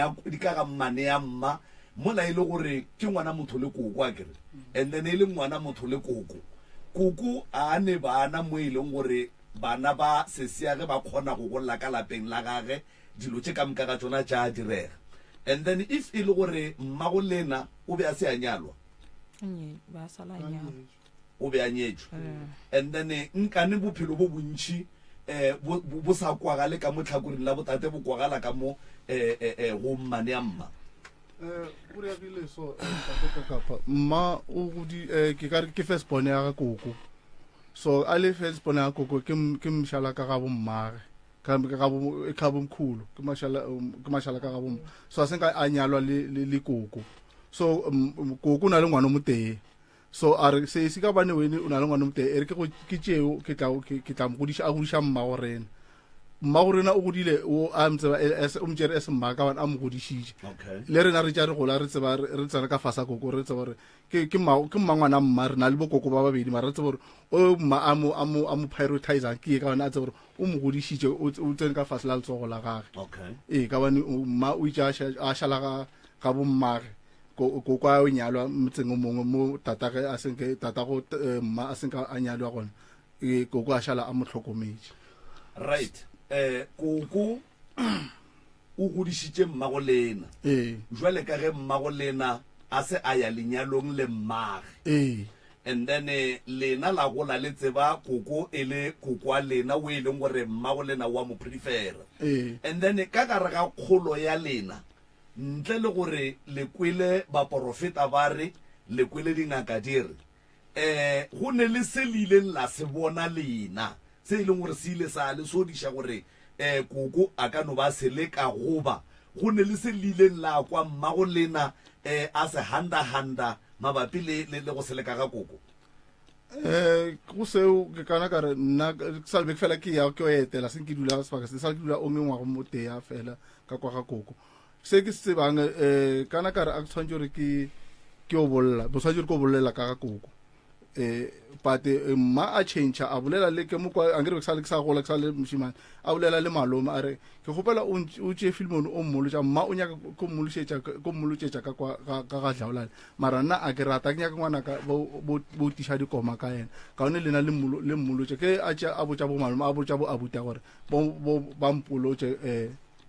ya mma mola e le gore ke ngwana motho le koko a kere and then e le ngwana motho le koko a ne bana mo e leng gore bana ba seseage ba kgona go golla ka lapeng la gage dilo tše ka moka ga tsona tša direga and then if e le gore mmago lena o be a se a nyalwa ba sala nyalo o be a nyetswe and then nkane bophelo bo bontšhi bo sa kwagale ka mo tlhakoring la botate bo kwagala ka mo go mmane a mma o reagile so kapa mma o godi ke first born ya ga koko so a le first born ya koko ke mshala ka ga bo mmage ka bo mkhulu ke mashala ka ga bo so a senka a nyalwa le koko so koko na le ngwana mo tee so are se ka bane wene o na le ngwana mo tee ere ke tšeo ke tla mo godisha a godisha mmago rena mmago rena o godile o a mtseba o mtšere ese mma ka bana a mo godišitše le rena re tša re gola re tseba re tsena ka fasa koko re tseba gore ke mmangwana mma re na le bokoko ba babedi mara re tseba gore o mma a mo prioritizang ke ka bana a tseba gore o mo godišitše o tsene ka fase la letsogo la gage ka bane mma o itša a šala ga bo mmage koko a o nyalwa motseng o mongwe mo tatage a senke tatago mma a senka a nyalwa gona koko a šala a mo tlhokometse right koko o godišitše mmago lena jwale ka ge mmago lena a se a ya lenyalong le mmage and then lena la gola le tseba koko e le koko a lena o e leng gore mmago lena wa mo prefera and then ka gare ga kgolo ya lena ntle le gore le kwele baporofeta ba re le kwele dingaka di re go ne le se le ileng la se bona lena se e leng gore se ile sa le sodiša gore koko a ka no ba se le ka goba go ne le se le ileng la kwa mmago lena a se handa mabapi le go se le ka ga koko go seo ke kana ka re nna salbe fela ke ya ke o etela se ke dula sebaka se sa ke dula o mengwa go mo tea fela ka kwa ga koko se ke se bang kana ka re a tshwantse re ke o bolla bo tshwantse go bollela ka ga koko but mma a change a bolela le ke mo kwa angere ke sa go le moshimane a bolela le malome a re ke gopela o tše filmon o mmolotša mma o nyaka ko mmolotšetša ka ga dlaolale mara nna a ke rata ke nyaka ngwana ka bo tiša dikoma ka yena ka one lena le mmolotše ke a botša bo malome a botša bo abuta gore ba mpolotše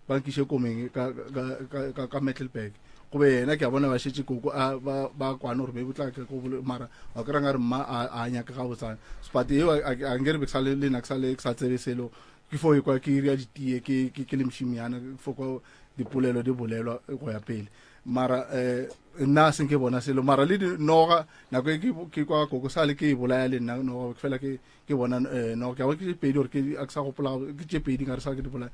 ba nkiše komeng ka Metalburg gobe yena ke a bona ba šetše koko ba kwane gore be botla ke mara wa ke ranga re mma a nyaka ga botsana but eo a ngere be sale le na ke sa tsebe selo ke fo ekwa ke ria ditie ke le mshimiana fo ko dipolelo di bolelwa go ya pele mara nna se ke bona selo mara le noga na ke kwa koko sale ke bolaya le nna no fela ke bona no ke wa ke pedi gore ke a sa go pola ke tše pedi ngare sa ke di bolaya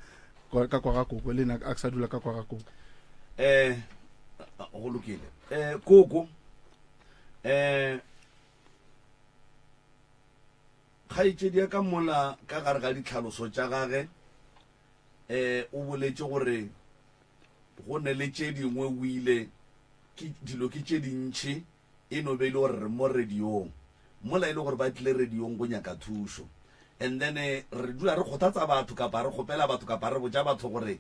ka kwa ga koko le nna a sa dula ka kwa ga koko go lokile koko kgaitsedi ya ka mola ka gare ga ditlhaloso tša gage o boletše gore go ne le tše dingwe o ile dilo ke tše dintšhi e no be ile gore re mo radiong mola e le gore ba tlile radiong go nyaka thušo and then re dula re kgothatsa batho kapa re kgopela batho kapa re botša batho gore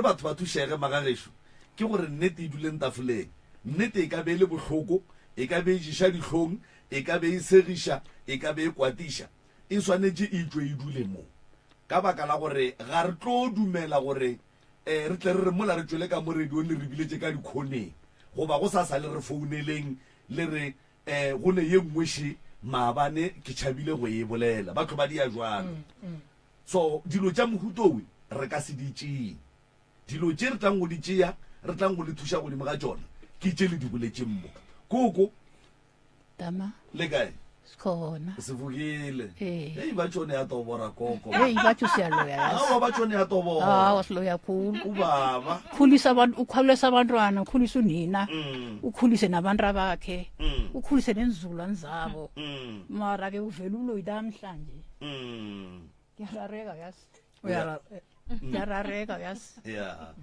batho ba thušege magagešo ke gore nnete e duleng tafoleng nnete e ka be le bohloko e ka be e jiša dihlong e ka be e segiša e ka be e kwatiša e swanetše e tšwe e dule mo ka baka la gore ga re tlo dumela gore re tle re mola re tšwele ka mo radiong le re biletše ka dikhoneng goba go sa le re founeleng le re go ne ye nngweše maabane ke tšhabile go e bolela batho ba dia jwalo so dilo tša mohutowe re ka se di tšee dilo tše re tlang go di tšea re tlang go le thuša godimo ga tšona ke tše le di boletše mmo koko tama le kae khona se fukile ba tšone ya tobora koko batsho siyaloya awa ba tšone ya tobora wasiloya khulu ubaba ukhulisa abantwana ukhulisa unina ukhulise nabantu bakhe ukhulise nenzulwane zabo mara ke uvela uloyida namhlanje ngiyarareka yazi ngiyarareka yazi ya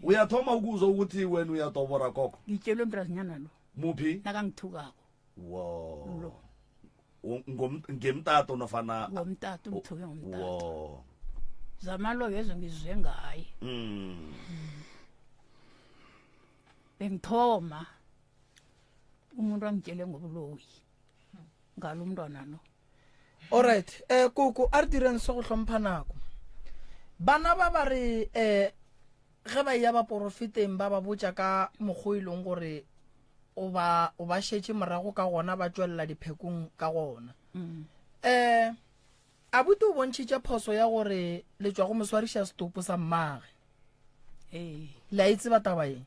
uyathoma ukuzwa ukuthi wena uyatobora koko ngitshelwe mntazinyana lo muphi nakangithukako wo ngemtato nofana ngomtato umthuke ngomtato wo zamalo yezo ngizwe ngaye bengithoma umuntu angitshele ngobuloyi ngalo umntwana lo alright koko a re direng se go hlompha nako bana ba ba re ge ba ya ba porofeteng ba botša ka mokgo e leng gore o ba šetse morago ka gona ba tswelela diphekong ka gona a bute o bontšhitše phoso ya gore le tswa go moswariša setopo sa mmage le a itse ba taba eng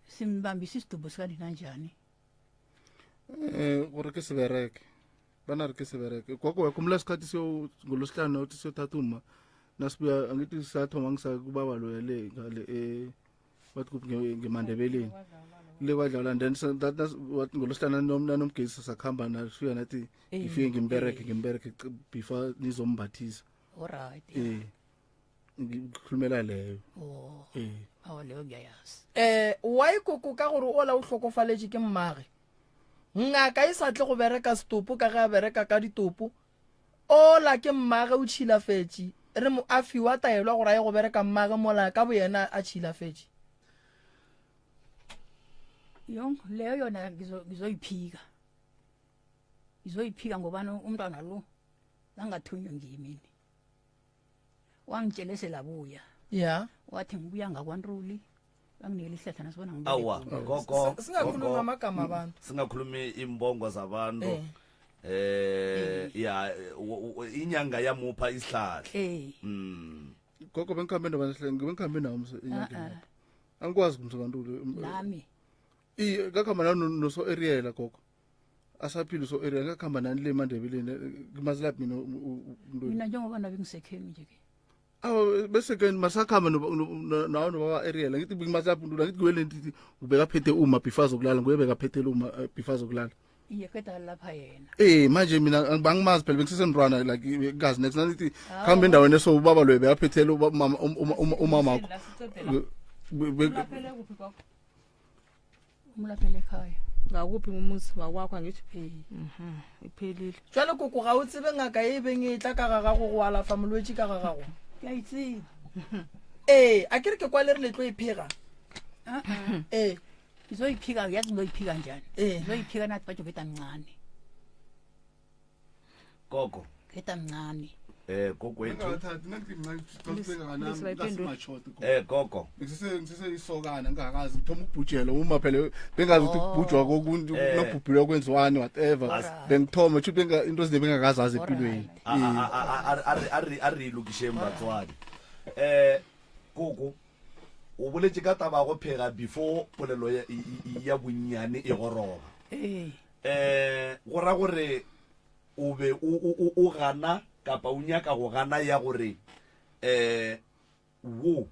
simbambisa isitubo sikadina njani gore ke sebereke bana re ke sebereke koko yakumla isikhathi ngolosihlanu uthi siyothatha uma nasibuya angithi sathoma ngisakubaba lo yale ngale bathi ngemandebeleni le kwadlala then ngolosihlanu nomgesi sakhamba nafika nathi ngifike ngimbereke before nizombathisa alright ngikhulumela leyo awa leyo ngiyayazi wa ikoko ka gore o la o hlokofaletše ke mmage ngaka e sa tle go bereka setopo ka ge a bereka ka ditopo o la ke mmage o tšhilafetše re mo a fiwa taelwa gore a ye go bereka mmage mola ka bo yena a tšhilafetše yong leyo yona ngizoyiphika ngobana umntwana lo angathunywe ngiyimini wangitshele selabuya ya wathi ngibuya ngakwanruli banginikela ihlathana sibona awa gogo singakhuluma amagama abantu singakhulumi imbongo zabantu ya inyanga yamupha isihlahla gogo bengihambe nabo inyanga angikwazi kumsokantule nami kakhamba noso Ariel gogo asaphila so Ariel kakhamba nani le mandebeleni ngimazilaphi mina njengoba nabe ngisekheni nje ke awu bese ke masakhamba nawo baba Ariel ngithi ngimazilaphi ngithi kuwele ngithi ubeka phethe uma before zokulala nguyebeka phethela uma before zokulala iye keda lapha yena manje mina angimazi phela bengisesemntwana like ngazi next ngithi khamba endaweni eso ubaba lo ebeka phethela umama wakho umlaphele ekhaya ngakuphi ngumuzi wakwakho ngithi iphelile jwale koko ga o tsebe ngaka e beng e tla ka ga gago go alafa molwetse ka ga gago ke a itseba a ke re ke kwa le re le tlo e phega ngizoyiphika yazi ngizoyiphika njani ngizoyiphika nathi batsho ngeta mncane gogo ngeta mncane gogwethu gogo ngisese isokana ngakazi ngithoma ukubhujela uma phela bengazi ukuthi kubhujwa kokuntu nokubhubhilwa kwenziwani whatever bengithoma ukuthi into ezine bengakazazi empilweni ari lokishe mbatswane gogo o boletse ka taba go phega before polelo ya bonnyane e goroba go ra gore o be o gana kapa o nyaka go gana ya gore wo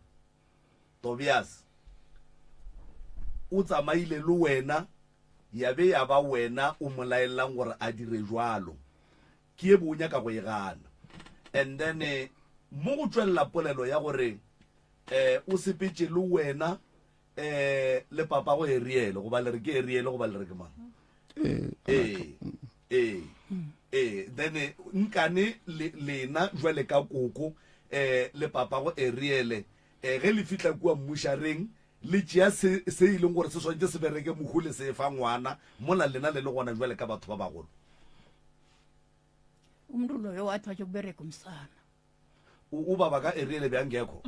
Tobias o tsamaile le wena ya be ya ba wena o molaelang gore a dire jwalo ke e bo o nyaka go e gana and then mo go tswella polelo ya gore o sepetse le wena le papa go Ariel go ba le re ke Ariel go ba le re ke mang then nkane lena jwale ka koko le papa go Ariel ge le fitla kua mmushareng le tšea se e leng gore se swantse se bereke mogole se fa ngwana mola lena le le gona jwale ka batho ba bagolo umuntu loyo wathi watsho kubereka umsana ubaba ka Ariel beyangekho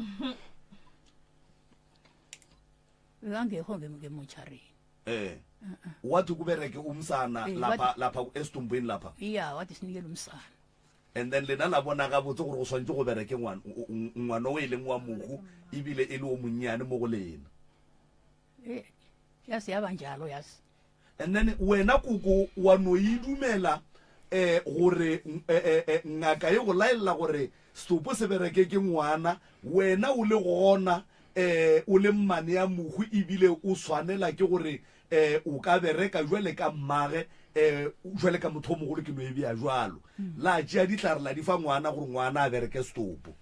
bekangekho ngemotshareni wathi kubereke umsana lapha esitumbweni lapha iya wathi sinikele umsana and then lena la bona ga botse gore go swantse go bereke ngwana o e leng wa mogu ebile e le o monnyane mo go lena yasi yaba njalo yasi and then wena koko wa no idumela gore ngaka e go laela gore stopo se bereke ke ngwana wena o le gona o le mmane ya mogu ebile o swanela ke gore o ka bereka jwale ka mmage jwale ka motho mogolo ke no e bia jwalo la tšea ditlare la di fa ngwana gore ngwana a bereke stopo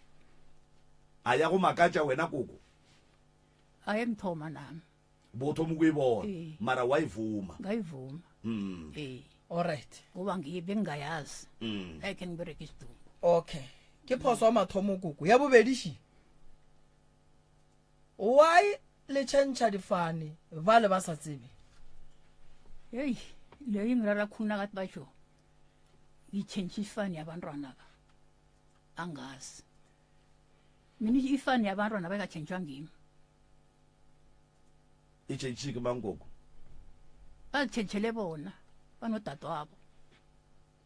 a ya go makatša wena koko a ye mthoma nami botho mo go e bona mara wa ivuma ngayivuma alright ngoba bengingayazi ke ngibereke isitumo okay ke phoso wa mathomo koko ya bobediši why le tšhentšha difane ba le ba sa tsebe leyo ingirara khulu nakathi batsho ngitshentsha ifani yabantwana ba angazi mina ifani yabantwana bayikatshentshwa ngimi itshentshike mangoko bazitshentshele bona banodade wabo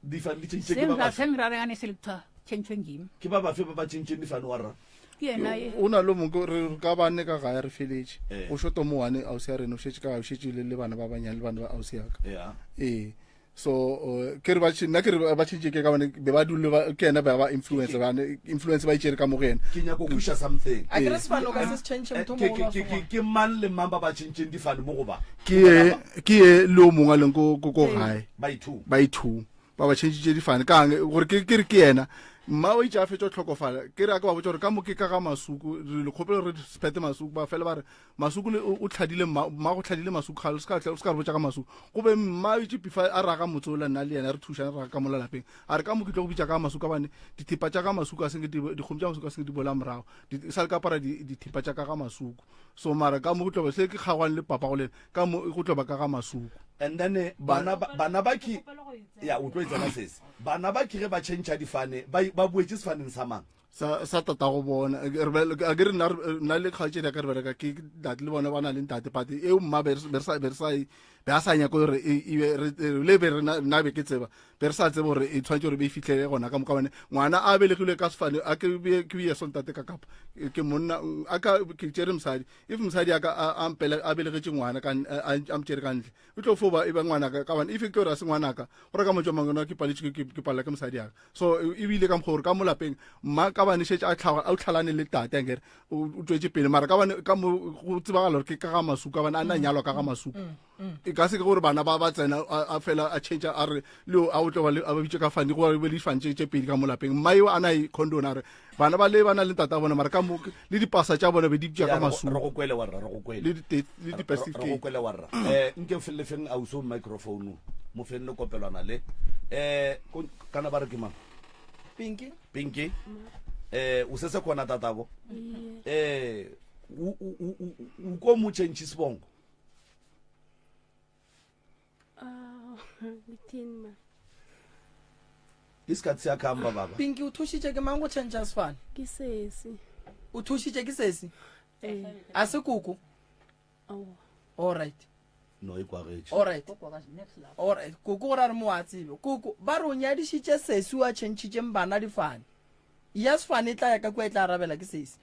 difane di tshentshike ba ba sengirarekane selekuthiwa tshentshwe ngimi ke ba ba fe ba ba tshentsheng difane wa rra ke yena ye o na le mongwe re ka bane ka gae re feletse o shoto mo wane ausi ya rena o shetse ka o shetse le bana ba banyane le bana ba ausi ya ka yeah so ke re ba tshina ke re ba tshetse ke ka bane be ba dule ba ke ena ba ba influence ba itshere ka mo gena ke nya go pusha something a ke re sefano ka se change motho mo go ke man le mamba ba tshentsheng difane mo go ba ke le o mongwe leng go gae ba itu ba ba change difane ka gore ke re ke ena mma o itse a fetsa tlhokofala ke re a ka ba botsa gore ka mo ke ka ga masuku re kgopela re spete masuku ba fela ba re masuku o tlhadile mma go tlhadile masuku ga o ska re botsa ka masuku go be mma o itse pifa a raga motsola nna le yena re thushana ra ka mo lapeng a re ka mo ke tlo go bitsa ka masuku bane dithipa tsa ka masuku a seng di khomja masuku a seng di bola morago sa le ka para dithipa tsa ka ga masuku so mara ka mo go tlo ba se ke kgagwan le papa go le ka mo go tlo ba ka ga masuku and then bana ba ki ya o tlo itsana sese bana ba ki ge ba change difane ba buetse sefaneng sa mang sa tata go bona a ke re nna le kgaetse ya ka re bereka ke date le bona ba na le ntate but e mma be a sa nya ko re le be na be ke tseba be re sa tseba gore e tshwantse gore be fitlhele gona ka moka bane ngwana a belegile ka sefane a ke be son tate ka kapa ke monna a ka ke tsere msadi if msadi a ka a mpela a belegetse ngwana ka a mtsere ka ntle o tlo foba e ba ngwana ka bane if ke re a se ngwana ka gore ka motswa mangwana ke paletse ke palla ka msadi ya so e bile ka mogore ka molapeng mma ka bane shetse a tlhalane le tate ngere o tswetse pele mara ka bane ka mo go tsebagala gore ke ka ga masuku ka bane a nna nyalwa ka ga masuku e ka se ke gore bana ba tsena a fela a change a re le a o tlo ba le a bitse ka fane go be le fantse tse pedi ka molapeng mmayo ana i condona re bana ba le bana le tata bona mara ka mo le dipasa tsa bona be di bitsa ka masuku re go kwele warra re go kwele le di pacific re go kwele warra nke felle feng a uso microphone mo fenne kopelwana le kana ba re ke mang pinki o sese khona tatabo u ko mo change sibongo Bitin isikhathi siyakhamba baba pinki o thushitse ke mango change sefane ke sesi o thushitse ke sesi a se kuku all right no ikwaretse all right kuku gore a re mo a tsebe kuku ba re o nyadisitse sesi wa change bana difane ya sefane tla ya ka kwa e tla arabela ke sesi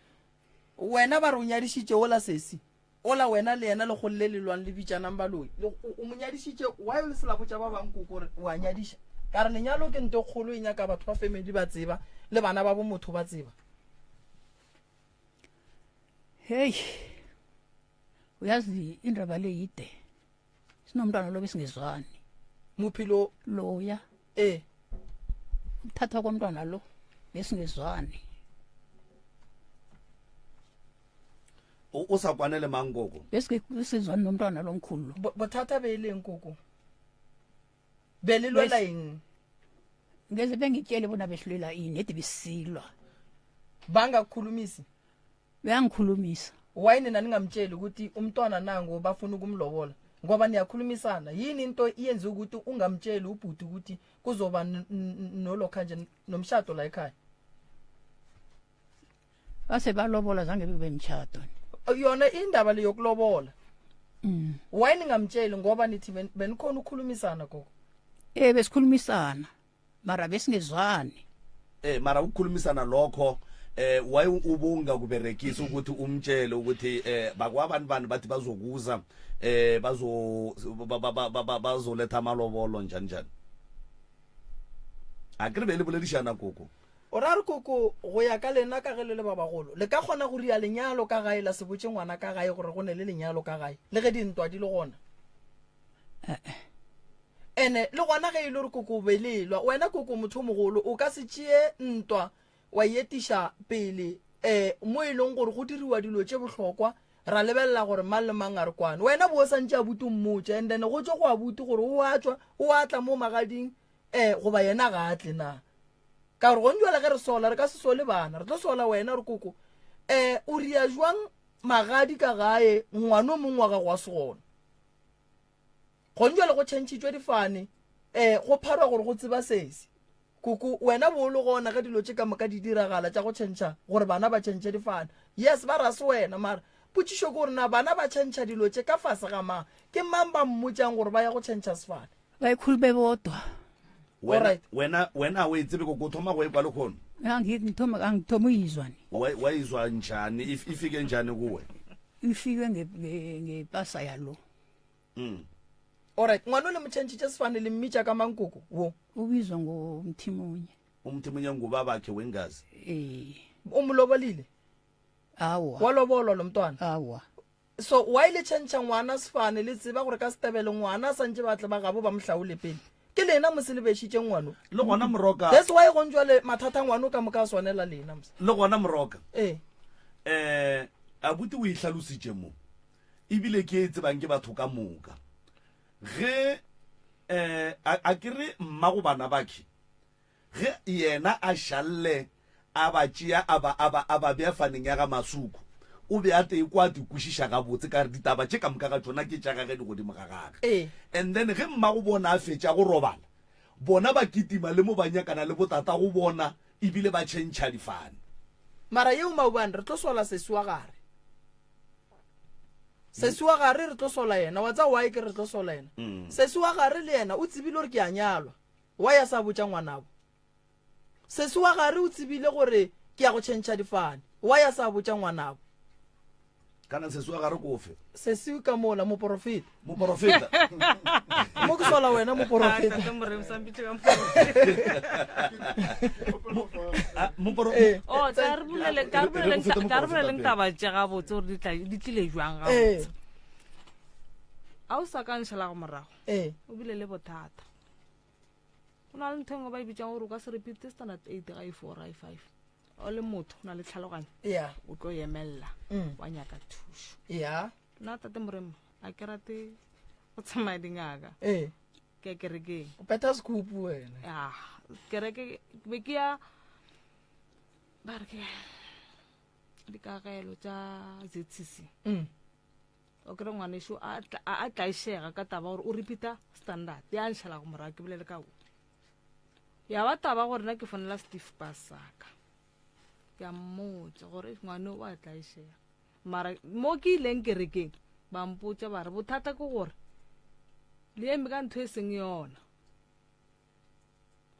wena ba re o nyadisitse ola sesi ola wena le yena le go le lelwang le bitsanang baloi o mo nyadisitse wa le sela botsa ba bang kuku gore wa nyadisha ka re lenyalo ke nte kgolo e nyaka batho ba family ba tseba le bana ba bo motho ba tseba hey uyazi indaba le yide sinomntwana lo besingezwani muphilo loya ukuthatha komntwana lo besingezwani o sa kwanele mangoko besizwani nomntwana lo mkhulu bothata be ileng koko be le lwela eng ngeze bengitshele bona behlulela ini ede bisilwa bangakukhulumisi beyangikhulumisa wayini naningamtsheli ukuthi umntwana nango bafuna ukumlobola ngoba niyakhulumisana yini into iyenza ukuthi ungamtsheli ubhuti ukuthi kuzoba nolokha nje nomshado la ekhaya base balobola zange bebe mshado yona indaba le yokulobola wayini ngamtsheli ngoba nithi benikhona ukukhulumisana koko besikhulumisana mara besingezwani mara ukukhulumisana lokho waye ubunga kuberekisa ukuthi umtshele ukuthi bakwabantu bani bathi bazokuza bazoletha amalobolo njani njani akribe le boledishana koko orare koko go ya ka lena ka gelele ba bagolo le ka gona go ria lenyalo ka gae la se botse ngwana ka gae gore go ne le lenyalo ka gae le ge dintwa di le gona ene le gona ge ile re koko belelwa wena koko motho mogolo o ka se tšee ntwa wa yetisha pele mo e leng gore go diriwa dilo tše bohlokwa ra lebella gore mang le mang a re kwane wena bo sa ntse a butu mmotse and then go tswa go a butu gore o atla mo magading go ba yena ga atle na ka gore go njwela ge re sola re ka se sole bana re tlo sola wena re koko o ria jwang magadi ka gae ngwana o mongwe wa ga gwa segona go njwela go tšhentšhitšwe difane go pharwa gore go tseba sesi kuku wena bo le gona ka dilo tse ka moka di diragala tsa go tšhentšha gore bana ba tšhentšhe difane yes ba rase wena mara potšišo ke gore na bana ba tšhentšha dilo tse ka fase ga mang ke mang ba mmotsang gore ba ya go tšhentšha sefane ba ikhulu bebodwa wena o e tsebe ko thoma go e kwa le khono angithoma uyizwani wayizwa njani ifike njani kuwe ifike ngepasa yalo alright ngwana o le motšhentšhitše sefane le mmitša ka mankoko wo ubizwa ngomthimunye umthimunye nguba bakhe wengazi o mo lobolile awa wa lobolwa lo mntwana awa so wa ile tšhentšha ngwana sefane le tseba gore ka setebele ngwana a santse batle ba gabo ba mohlaole pele ke lena mo se le bešitše ngwano le gona moroka that's why go ntšwa le mathata ngwano ka moka swanela lena le gona moroka eh abuti o ihlalositše mo ebile ke e tsebang ke batho ka moka ge a kere mmago bana bakhe ge yena a šalle a ba tšea a ba bea faneng ya ga masuku o be a te kwa di kwešiša ga botse ka re ditaba tše ka moka ga tsona ke tša gage di godimo ga gage and then ge mmago bona a fetša go robala bona ba kitima le mo ba nyakana le botata go bona ebile ba tšhentšha difane mara yeo maubane re tlo sola sesiwa gare sesiwa gare re tlo sola yena wa tsa wae ke re tlo sola yena sesiwa gare le yena o tsebile gore ke a nyalwa wa ya sa botša ngwanabo sesiwa gare o tsebile gore ke ya go tšhentšha difane wa ya sa botša ngwanabo kana sesiwa gare kofe sesiwa ka mola moprofeta mo ke sola wena moprofeta ka re boleleng taba tša gabotse gore di tlile jwang gabotse a o sa ka nšhala go morago o bile le bothata go na le ntho engwe ba e bitsang gore o ka se repete standard 8 ga i4 ga i5 o le motho o na le tlhaloganyo o tlo emelela wa nyaka thuso nna tate moremo a ke rate go tsamaya dingaka ke kerekeng o peta sekupu wena kereke be ke ya ba re ke dikagelo tša ZCC o kere ngwaneso a tlaišega ka taba gore o repeata standard ya nšhala go morago ke bolele ka o ya ba taba gore na ke fonela Steve Pasaka ke a mmotsa gore ngwane o a tlaišega mara mo ke ileng kerekeng ba mpotsa ba re bothata ke gore le eme ka ntho e seng yona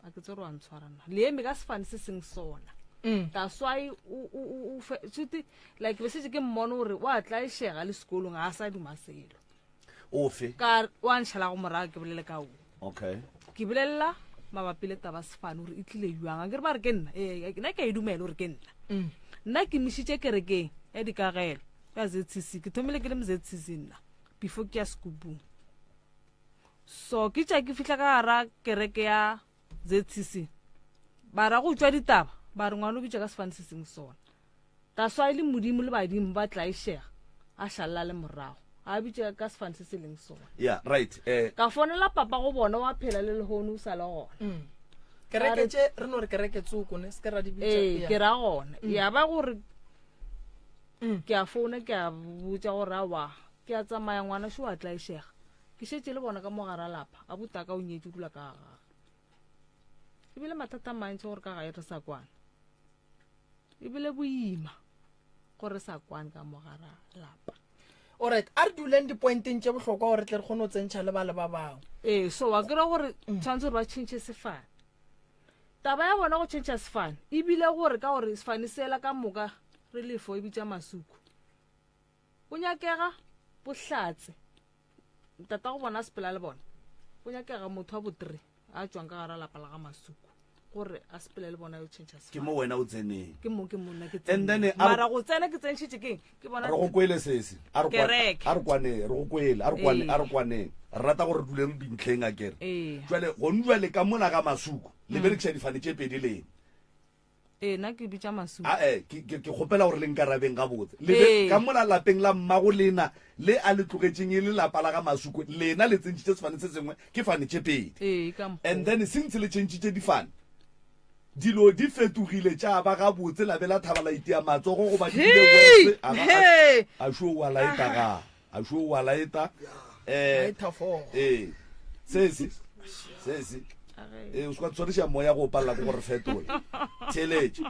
a ke tse gore wa ntshwarana le eme ka sefane se seng sona that's why suti like be setse ke mmone gore wa tlaišega le sekolong a sa duma selo ofe ka wa nšhala go morago ke bolele ka o okay ke bolelela mabapi le taba sefane gore e tlile jwang a ke re ba re ke nna nna ke a e dumele gore ke nna ke mišitše kerekeng ya dikagelo ya ZCC ke thomile ke le mo ZCC nna before ke ya sekupung so ke tša ke fihla ka gara kereke ya ZCC ba ra go tšwa ditaba ba re ngwane o bitša ka sefane se seng sona that's why le modimo le badimo ba tlaišega a šalla le morago a bitša ka sefane se se leng sona right ka fonela papa go bona wa phela le lehono o sa le gona kereke tše re no re kereke tsokone se ke ra di bitša ke ra gona ya ba gore ke a founa ke a botša gore awa ke a tsamaya ngwana šo a tlaišega ke šetse le bona ka mogara lapa a buta ka o nyetse dula ka gaga ebile mathata mantši gore ka gae re sa kwane ebile boima gore sa kwane ka mogara lapa alright a re duleng dipointeng tše bohlokwa gore tle re kgone go tsentšha le ba bangwe so wa kry gore tshwanetse gore ba tšhentšhe sefane taba ya bona go tšhentšha sefane ebile gore ka gore sefane seela ka moka re lefo e bitša masuku o nyakega bohlatse tata go bona sepela le bona o nyakega motho wa bo3 a tšwang ka gara lapa la ga masuku gore a sepele le bona yo tšhentšha sefane ke mo wena o tseneng ke mo nna ke and then mara go tsena ke tsentšhitše keng ke bona re go kwele sese a re kwane re go kwele a re kwane re rata gore duleng dintlheng a kere jwale go ndwale ka mona ga masuku le berekisa difane tše pedi leng nna ke bitša masuku ke kgopela gore le nkarabeng ga botse le ka mola lapeng la mmago lena le a le tlogetšeng e le lapa la ga masuku lena le tsentšhitše sefane se sengwe ke fane tše pedi and then sentse le tšhentšhitše difane dilo di fetogile tša ba ga botse la bela thabala itea matsogo go ba dile a šo wa laeta ga a šo wa laeta sese o ska tshwarisha moya go palla go re fetola theletše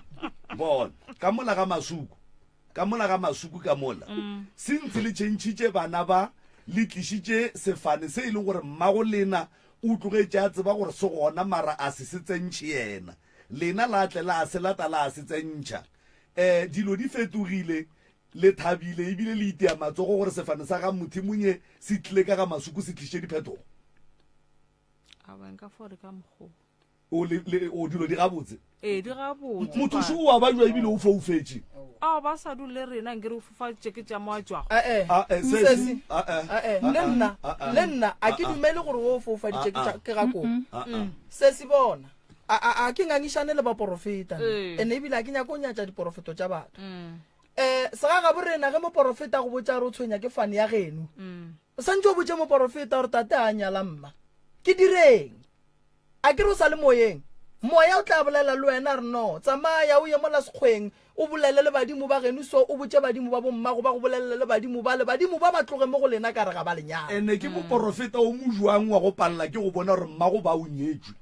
bona ka mola ga masuku ka mola se ntse le tšhentšhitše bana ba le tlišitše sefane se e leng gore mmago lena o tlogetše a tseba gore se gona mara a se tsentšhe yena lena la tle la se lata la se tsentšha dilo di fetogile le thabile ebile le itea matsogo gore sefane sa ga mothimonye se tlile ka ga masuku se tlišitše diphetogo o dilo di gabotse di gabotse motho se o a ba jwa ebile o foufetše ba sa dule rena nkere o fofatše ke tša moa jwago le nna a ke dumele gore o foufaditše ke ga kopo se se bona a ke ngangišane le baporofeta ene ebile a ke nyako o nyatša diporofeto tša batho se ga gabo rena ge moporofeta go botša re o tshwenya ke fane ya geno o santse o botše moporofeta gore tate a nyala mma ke direng a ke re o sa le moyeng moya o tla bolela le wena re no tsamaya o ye mola sekgweng o bolele le badimo ba geno so o botše badimo ba bommago ba go bolelele le badimo ba ba tloge mo go lena ka re ga ba lenyana ene ke moporofeta o mo jwang wa go palela ke go bona gore mmago ba o nyetswe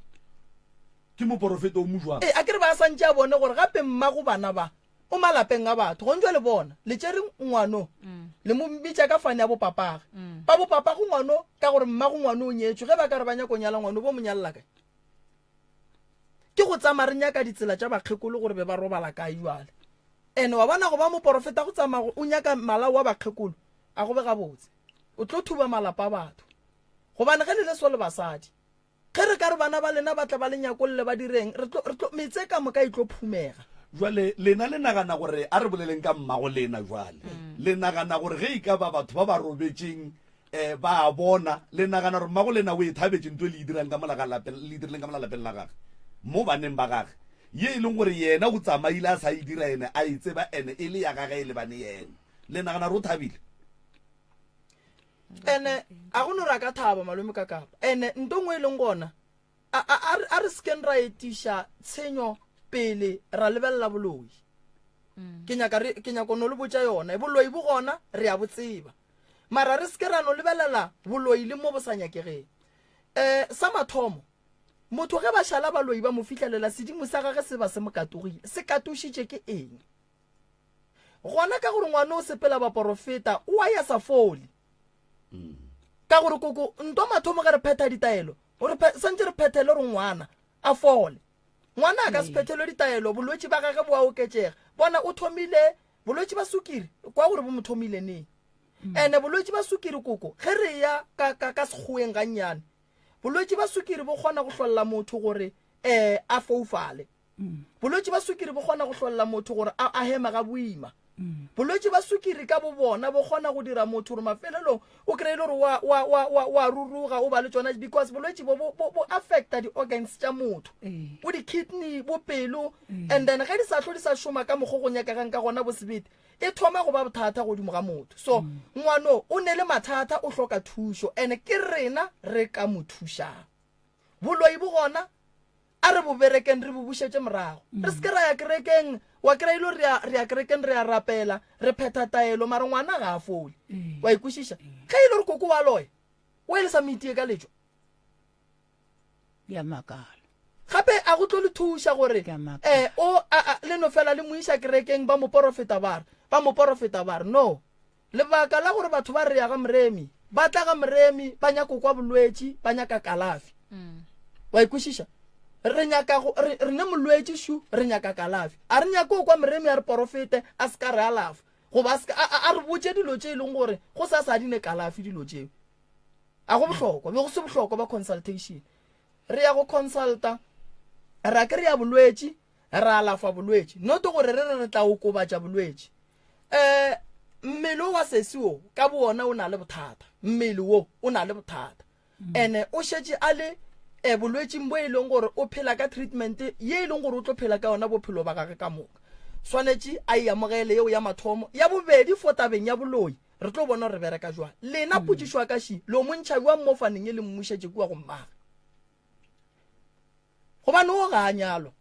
ke moporofeta o mo jwang a ke re ba santse a bone gore gape mmago bana ba o malapeng a batho go ntšwa le bona le tšere ngwano le mo bitša ka fane ya bopapage ba bopapage ngwano ka gore mmago ngwano o nyetswe ge ba ka re ba nyako nyala ngwano bo mo nyalela kae ke go tsamaya re nyaka ditsela tša bakgekolo gore be ba robala ka jwale ene wa bona go ba moporofeta go tsamaya o nyaka malao wa bakgekolo a go be gabotse o tlo thuba malapa a batho gobane ge le le so le basadi ge re ka re bana ba lena ba tla ba lenyakolle ba direng metse ka moka e tlo phumega jwale lena le nagana gore a re boleleng ka mmago lena jwale le nagana gore ge e ka ba batho ba ba robetšeng ba a bona le nagana gore mmago lena o e thabetše nto le dirileng ka mola lapeng la gage mo baneng ba gage ye e leng gore yena o tsamaile a sa e dira ene a e tseba ene e le ya gage e lebane yena le nagana re o thabile ene a go no ra ka thaba malome ka kapa ene ntongwe e leng gona a re sken ra etiša tshenyo pele ra lebelela boloi ke nyaka no le botša yona boloi bo gona re a botseba mara re seke ra no lebelela boloi le mo bo sa nyakegeng sa mathomo motho ge ba šala baloi ba mo fitlhelela sedimo sa gage se ba se mo katogile se katošitše ke eng gona ka gore ngwane o sepela baporofeta o a ya sa fole ka gore koko nto mathomo ge re phetha ditaelo santse re phethele re ngwana a fole ngwana a ka se phethelwe ditaelo bolwetse ba gage bo a oketsega bona o thomile bolwetse ba sukiri kwa gore bo mo thomile neng ene bolwetse ba sukiri koko ge re ya ka sekgoeng gannyane bolwetse ba sukiri bo kgona go hlolola motho gore a foufale bolwetse ba sukiri bo kgona go hlolola motho gore a hema ga boima bolwetse ba sukiri ka bo bona bo kgona go dira motho gore mafelelong o kry-ile gore wa ruruga o ba le tsona because bolwetse bo affecta di-organs tša motho bo di-kidney bo pelo and then ge di sa tlo di sa šoma ka mokgo go nyakagang ka gona bosebete e thoma go ba bothata godimo ga motho so ngwano o ne le mathata o hloka thušo and ke rena re ka mo thušang boloi bo gona a re bo berekeng re bo bušetše morago re seke ra ya kerekeng wa kry-ile re ya kerekeng re ya rapela re phetha taelo mara ngwana ga a fole wa ikwešiša ge e le gore koko wa loya o ele sa metie ka letšwa ya makala gape a go tlo le thuša gore le no fela le moiša kerekeng ba moporofeta ba re no lebaka la gore batho ba re ya ga moremi ba tla ga moremi ba nyako kwa bolwetse ba nyaka kalafi wa ikwešiša re ne molwetse shu re nyaka kalafi a re nyako kwa moremi a re porofete a ska re alafa goba a re botše dilo tše e leng gore go sa sa dine kalafi dilo tšeo a go bohlokwa be go se bohlokwa ba consultation re ya go consulta ra ke re ya bolwetse ra alafa bolwetse noto gore re tla okobatša bolwetse mmele wa sesio ka bo ona o na le bothata mmele wo o na le bothata ene o šetše a le bolwetseng bo e leng gore o phela ka treatment ye e leng gore o tlo phela ka yona bophelo ba gage ka moka swanetše a e amogele yeo ya mathomo ya bobedi fo tabeng ya boloi re tlo bona re bereka jwang lena potšišwa ka ši le o montšhabi wa mmofaneng e le mmušetše kua go mmaga gobane o ga a nyalwa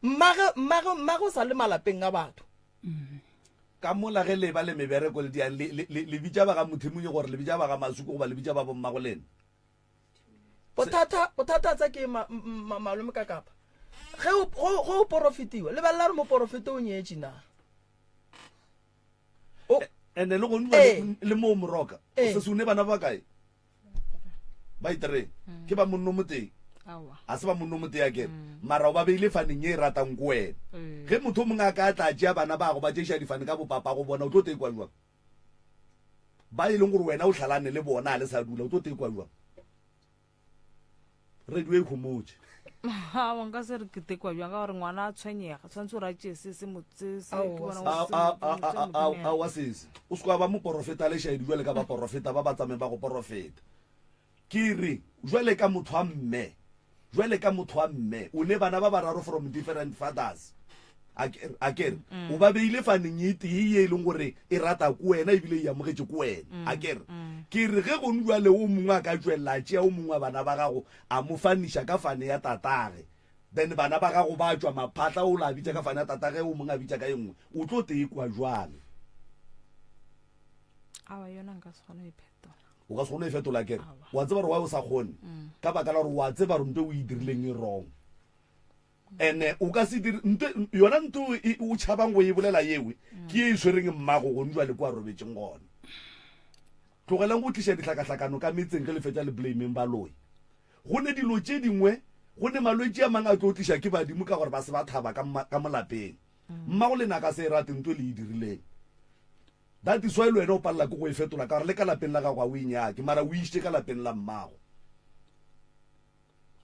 mmage o sa le malapeng a batho ka mola ge le ba le mebereko le diang le bitša ba ga mothemonye gore le bitša ba ga masuku goba le bitša ba bommago lena bothata tsa ke malome ka kapa ge go profitiwa le ba la re mo profit o nyetše na ene le go nwa le mo moroka se se une bana ba kae ba itere ke ba monno moteng a se ba monno moteng ya ke mara o ba beile faneng e ratang go wena ge motho mongwe a ka tla tšea bana ba go ba tšeiša difane ka bopapa go bona o tlo tekwa jwang ba e leng gore wena o tlhalane le bona a le sa dula o tlo tekwa jwang radio e khomotse wa nka se re ke tekwa jwang ka gore ngwana a tshwenyega tshwanetse o ratše se wa sese o seko ba mo porofeta le shaedi jwale ka ba porofeta ba ba tsamaye ba go porofeta ke re jwale ka motho a mme o ne bana ba bararo from different fathers a kere o ba beile faneng e tee e leng gore e rata ko wena ebile e amogetse ko wena a kere ke re ge go jwale o mongwe a ka tswelela tšea o mongwe bana ba gago a mo faniša ka fane ya tatage then bana ba gago ba tswa maphatla o la bitša ka fane ya tatage o mongwe a bitša ka e nngwe o tlo tekwa jwang o ka se kgone e fetola kere wa tseba gore wa o sa kgone ka baka la gore wa tseba gore nte o e dirileng e wrong ene o ka se dire yona nte o tšhabang go e bolela yewe ke e tshwereng mmago go njwa le kwa robetseng gona tlogelang go tliša ditlhakatlhakano ka metseng ge le fetša le blameng baloi go ne dilo tše dingwe go ne malwetse a mang a tlo tliša ke badimo ka gore ba se ba thaba ka molapeng mmago le naka se e rate nto le e dirileng that is why le wena o palela ke go e fetola ka gore le ka lapeng la gago a o inyake mara o išite ka lapeng la mmago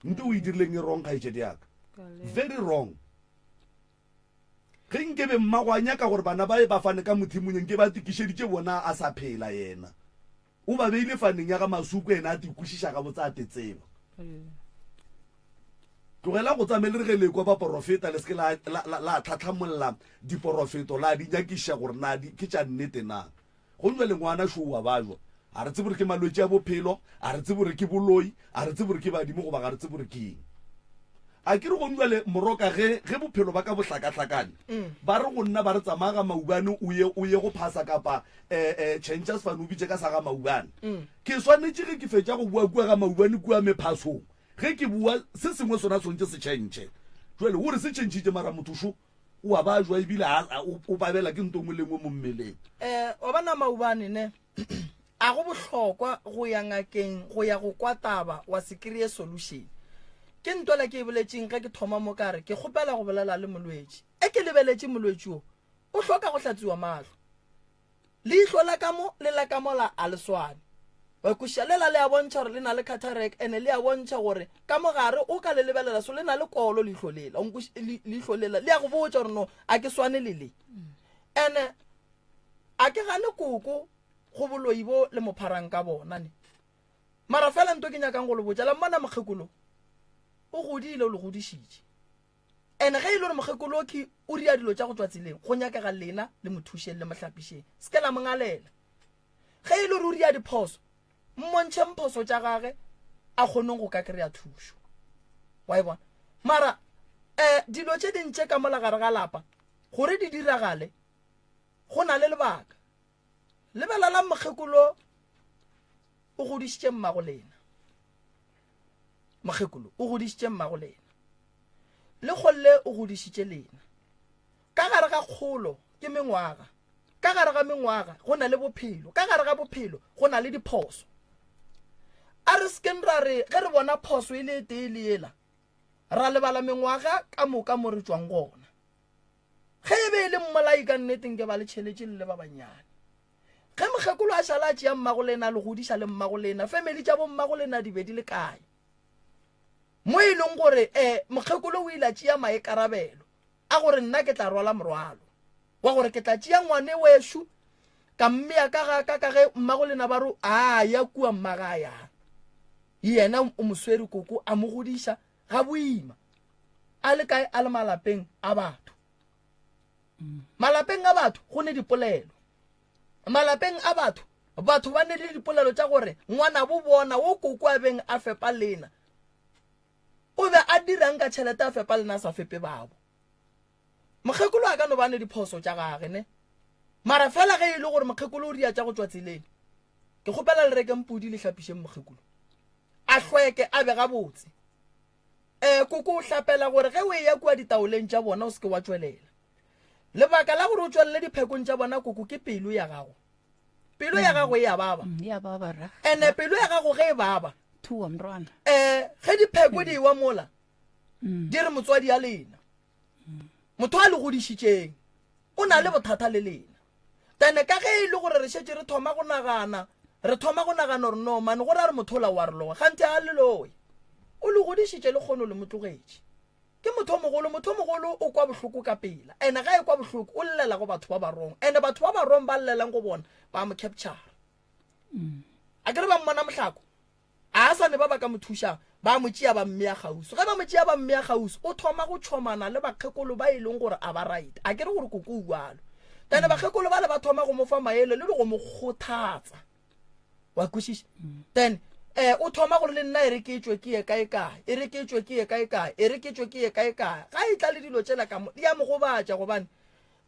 nte o e dirileng e wrong kgaetšedi yaka very wrong ge nkebe mmago a nyaka gore bana ba e ba fane ka mothimonyeng ke ba tikišeditše bona a sa phela yena o ba beile faneng ya ga masuku ena a tikwešiša ga botsa a tetseba tlogela go tsamele re ge lekwa ba porofeta le seke la tlhatlhamolola diporofeto la di nyakiša gore na ke tša nnete na go nwa le ngwana šoo wa bajwa a re tsebe gore ke malwetse a bophelo a re tsebe gore ke boloi a re tsebe gore ke badimo goba ga re tsebe gore ke eng a ke re go nwa le moroka ge bophelo ba ka bohlakahlakane ba re go nna ba re tsamaya ga maubane o ye go phasa kapa changes fane o bitse ka sa ga maubane ke swanetše ge ke fetša go bua kua ga maubane kua mephasong ge ke bua se sengwe sona swantse se tšhentšhe jale gore se tšhentšhitše mara mothoso o a ba jwa ebile o babela ke ntongwe lengwe mo mmeleng wa bana maubane ne a go bohlokwa go ya ngakeng go ya go kwa taba wa se kry-e solution ke ntola ke e boletseng ge ke thoma mo kare ke kgopela go bolela le molwetse e ke lebeletše molwetse o hloka go hlatsiwa mahlo leihlo la kamo le la kamo la a leswane wa kušalela le a bontšha gore le na le cataract ene le a bontšha gore ka mogare o ka le lebelela so le na le kolo leihlo lela le a go botša gore no a ke swane le ene a ke gane koko go boloi bo le mopharang ka bona ne mara fela nto ke nyakang go le botša la mmana mokgekolo o godile o le godišitše ene ge e le gore mokgekolo o ria dilo tša go tswa tseleng go nyakega lena le mothušeng le mohlapišeng se ke la mongalela ge e le gore o ria diphoso mmontšhe mphoso tša gage a kgoneng go ka kry-a thušo wa e bona mara dilo tše dintše ka molagare ga lapa gore di diragale go na le lebaka lebala la mokgekolo o godišitše mmago lena mokgekolo o godišitše mmago lena le kgolle o godišitše lena ka gare ga kgolo ke mengwaga ka gare ga mengwaga go na le bophelo ka gare ga bophelo go na le diphoso a re seken ra re ge re bona phoso e le tee le ela ra lebala mengwaga ka moka mo re tswang gona ge e be e le mmolai ka nneteng ke ba le tšheletše le ba banyane ge mokgekolo a šala a tšea mmago lena le godiša le mmago lena family tša bo mmago lena di be di le kae mo e leng gore mokgekolo o ile a tšea maekarabelo a gore nna ke tla rwala morwalo wa gore ke tla tšea ngwane wešo ka mmea ka ge mmago lena ba ro a ya kua mmaga a yang yena o moswere koko a mo godiša ga boima a le kae a le malapeng a batho malapeng a batho go ne dipolelo malapeng a batho ba ne le dipolelo tša gore ngwana bo bona wo koko a beng a fepa lena o be a dirang ka tšhelete a fepa lena a sa fepe babo mokgekolo a ka no bane diphoso tša gage ne mara fela ge e le gore mokgekolo o ria tša go tswa tseleng ke kgopela le reke mpudi le hlapišeng mokgekolo a hlweke a be gabotse koko o hlapela gore ge o ya kwa ditaoleng tša bona o se ke wa tswelela lebaka la gore o tswelele diphekong tša bona koko ke pelo ya gago e a baba ya baba ra ene pelo ya gago ge e baba thuwa mrwana ge dipheko di wa mola di re motswadi ya lena motho a le godišitšeng o na le bothata le lena tene ka ge e le gore re šetse re thoma go nagana gore no mane gore a re motho o la wa re loga gante a leloe o le godišitše le kgono le motlogetše ke motho mogolo o kwa bohloko ka pela ene ga e kwa bohloko o llela go batho ba barong ene batho ba barong ba llelang go bona ba mo capture a kere ba mmona mohlako a sa ne ba ka mo thušang ba mo tšea ba mmea gausu ge ba mo tšea ba mmea gausu o thoma go tšhomana le bakgekolo ba e leng gore a ba right a kere gore koko o bualo tane bakgekolo ba le ba thoma go mo fa maele le go mo kgothatsa wa kwešiša then o thoma gore le nna e reketšwe ke ye kae-kae e reketšwe ke ye kae-kae e reketšwe ke ye kae-kae ga e tla le dilo tšela ka mo di a mo gobatša gobane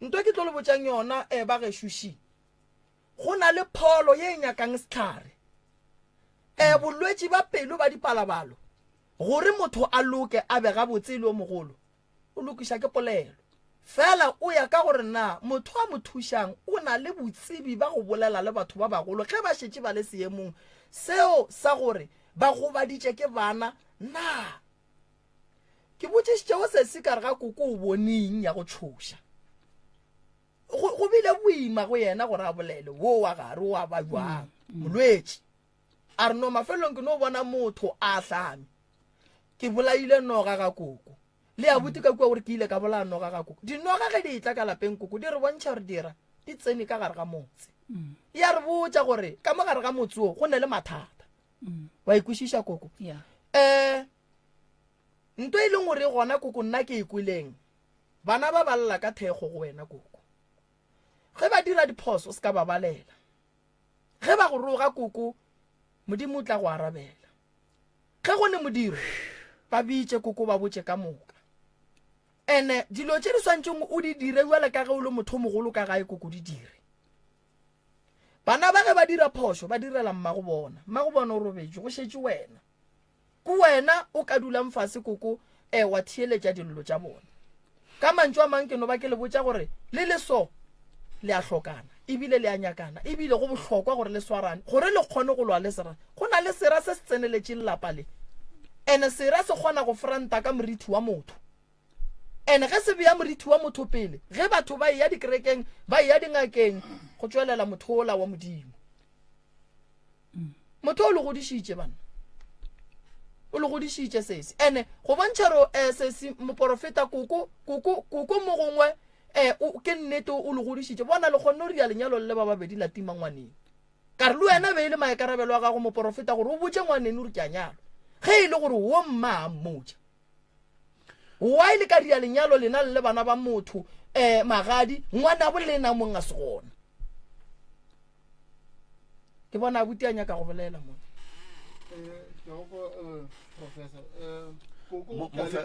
nto ke tlo le botšang yona ba gešuši go na le pholo ye e nyakang setlhare bolwetši ba pelo ba dipalabalo gore motho a loke a be gabotse le o mogolo o lokiša ke polelo fela o ya ka gore na motho a mo thušang o na le botsebi ba go bolela le batho ba bagolo ge ba šetše ba le seemong seo sa gore ba gobaditše ke bana na ke botšišitšego se se kare ga koko o boneng ya go tšhoša go bile boima go yena gore a bolele wo wa gare wa ba jwang molwetši a re no mafelong ke no bona motho a hlame ke bolaile noga ga koko le a buti ka kwa gore ke ile ka bolaya noga ga koko dinoga ge di tla ka lapeng koko di re bontšha gore dira di tsene ka gare ga motse ya re botša gore ka mo gare ga motse o go ne le mathata wa ikwešiša koko nto e leng gore gona koko nna ke ikweleng bana ba balela ka thekgo go wena koko ge ba dira diphoso se ka ba balela ge ba go roga koko modimo o tla go arabela ge go ne modiro ba bitše koko ba botše ka moka ene dilo tše di swantšeng o di dire jale ka ge o le motho mogolo ka gae koko di dire bana ba ge ba dira phoso ba direla mmago bona o robetše go šetše wena ko wena o ka dulang fase koko wa thieletša dillo tša bona ka mantšu a mang ke no ba ke le botša gore le leso le a hlokana ebile le a nyakana ebile go bohlokwa gore le swarane gore le kgone go lwa le sera go na le sera se se tseneletše lelapa le ene sera se kgona go franta ka moriti wa motho ene ge se beya moriti wa motho pele ge batho ba ya dikerekeng ba ya dingakeng go tswelela motho ola wa modimo motho o le godišitše bana o le godišitše sese ene go bontšha ro sese moprofeta koko mo gongwe ke nnete o le godišitše bona le kgonne o ria lenyalo le ba babedi la tima ngwaneng ka re le wena be e le maekarabelo a gago moprofeta gore o botše ngwaneng o re ke a nyalo ge e le gore wo mma a mmotša wa ile ka ria lenyalo lena le bana ba motho magadi ngwana bo lena mong a se gona ke bona a buti a nyaka go bolela mo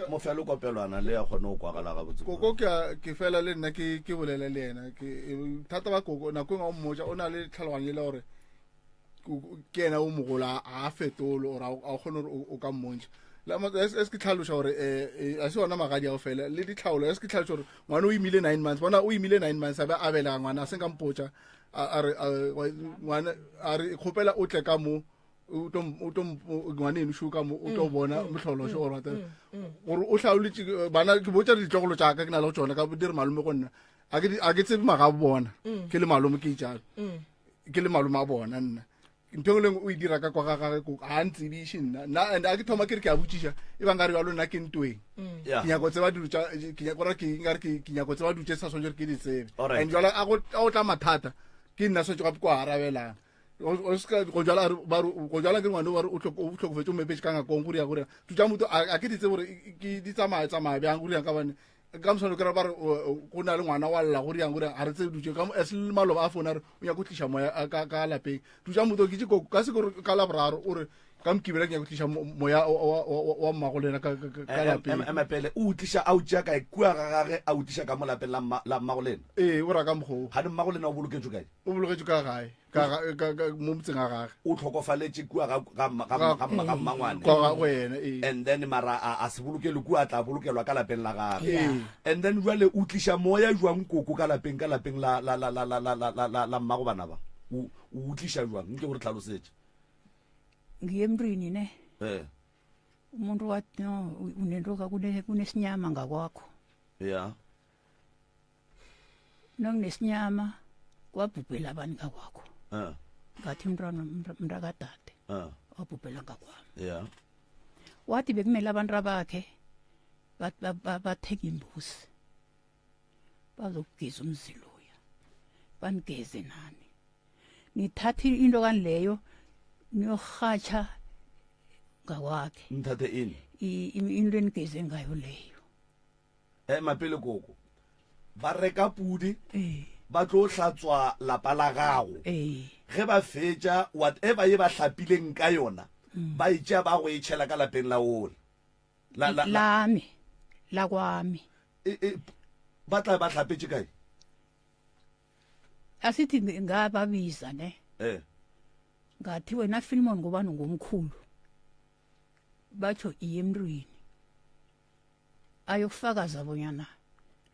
mofelo kopelwana le ya kgone o kwagala ga botse koko ke fela le nna ke bolela le yena ke thata ba koko nako engwe o mmoja o na le tlhaloganyo le gore ke ena o mogola a fetolo or a kgone gore o ka mmontša es ke tlhaloša gore a se ona magadi a go fela le ditlhaolo es ke tlhaloša gore ngwana o imile 9 months bona o imile 9 months a be a belega ngwana a seng ka mpotša a re kgopela o tle ka mo ngwaneno šo ka mo o tlo bona motlhološo gore o hlaoletse bana ke botša ditlogolo tša ka ke na le go tsona ka dire malome go nna a ke tsebe maga bona ke le malome ke itšalo ke le malome a bona nna ntho engwe lengwe o e dira ka kwa ga gage ga ntsebiše nna and a ke thoma ke re ke a botšiša e bang ka re bjalo nna ke ntweng ke nyako tseba dilo ke nyako tseba dutše sa swantse ke di tsebe and jala a go tla mathata ke nna swantse gape ko arabelang go jala ke ngwane o tlhokofetse o mepetse ka ngakong go ria gore tutša motho a ke ditse gore di tsamaya bjang go riang ka bane ka mosano ke ra ba re go na le ngwana wa lla go riang gore a re tse dutse ka se le maloba a fona re o ya go tliša moya ka lapeng tutša motho ke tse ka se gore ka laboraro ore ka mkibela ke ya go tlisha moya wa mmago lena ka lapeng emapele o utlisha a utša kae kua ga gage a utlisha ka mo lapeng la mmago lena ee o ra ka mokgoo ga di mmago lena o boloketšwe kae o boloketšwe ka gae mo motseng a gage o tlhokofaletše kua ga mmangwane kwa go ena ee and then mara a se bolokele kua a tla bolokelwa ka lapeng la gage ee and then jwale o tlisha moya jwang koko ka lapeng la mmago bana ba o utlisha jwang nke gore tlhalosetse ngiyemntwini ne umuntu wathi no unentoka kunesinyama ngakwakho ya nanginesinyama kwabhubhela abantu ngakwakho ngathi mntakadade wabhubhela ngakwami ya wathi bekumele abantu abakhe batheke imbuzi bazokugeza umziloya banigeze nani nithathe into kanileyo niyorhatsha ngakwakhe nithathe ini into enigeze ngayo leyo mapele koko ba reka pudi ba tlo hlatswa lapa la gago ge ba fetša whatever ye ba hlapileng ka yona ba itšea ba go etšhela ka lapeng la ole lame la kwami ba tla ba hlapetše kae asithi ngababiza ne ngathi wena Philemon ngobani ngomkhulu batsho iye emntwini ayokufakaza bonyana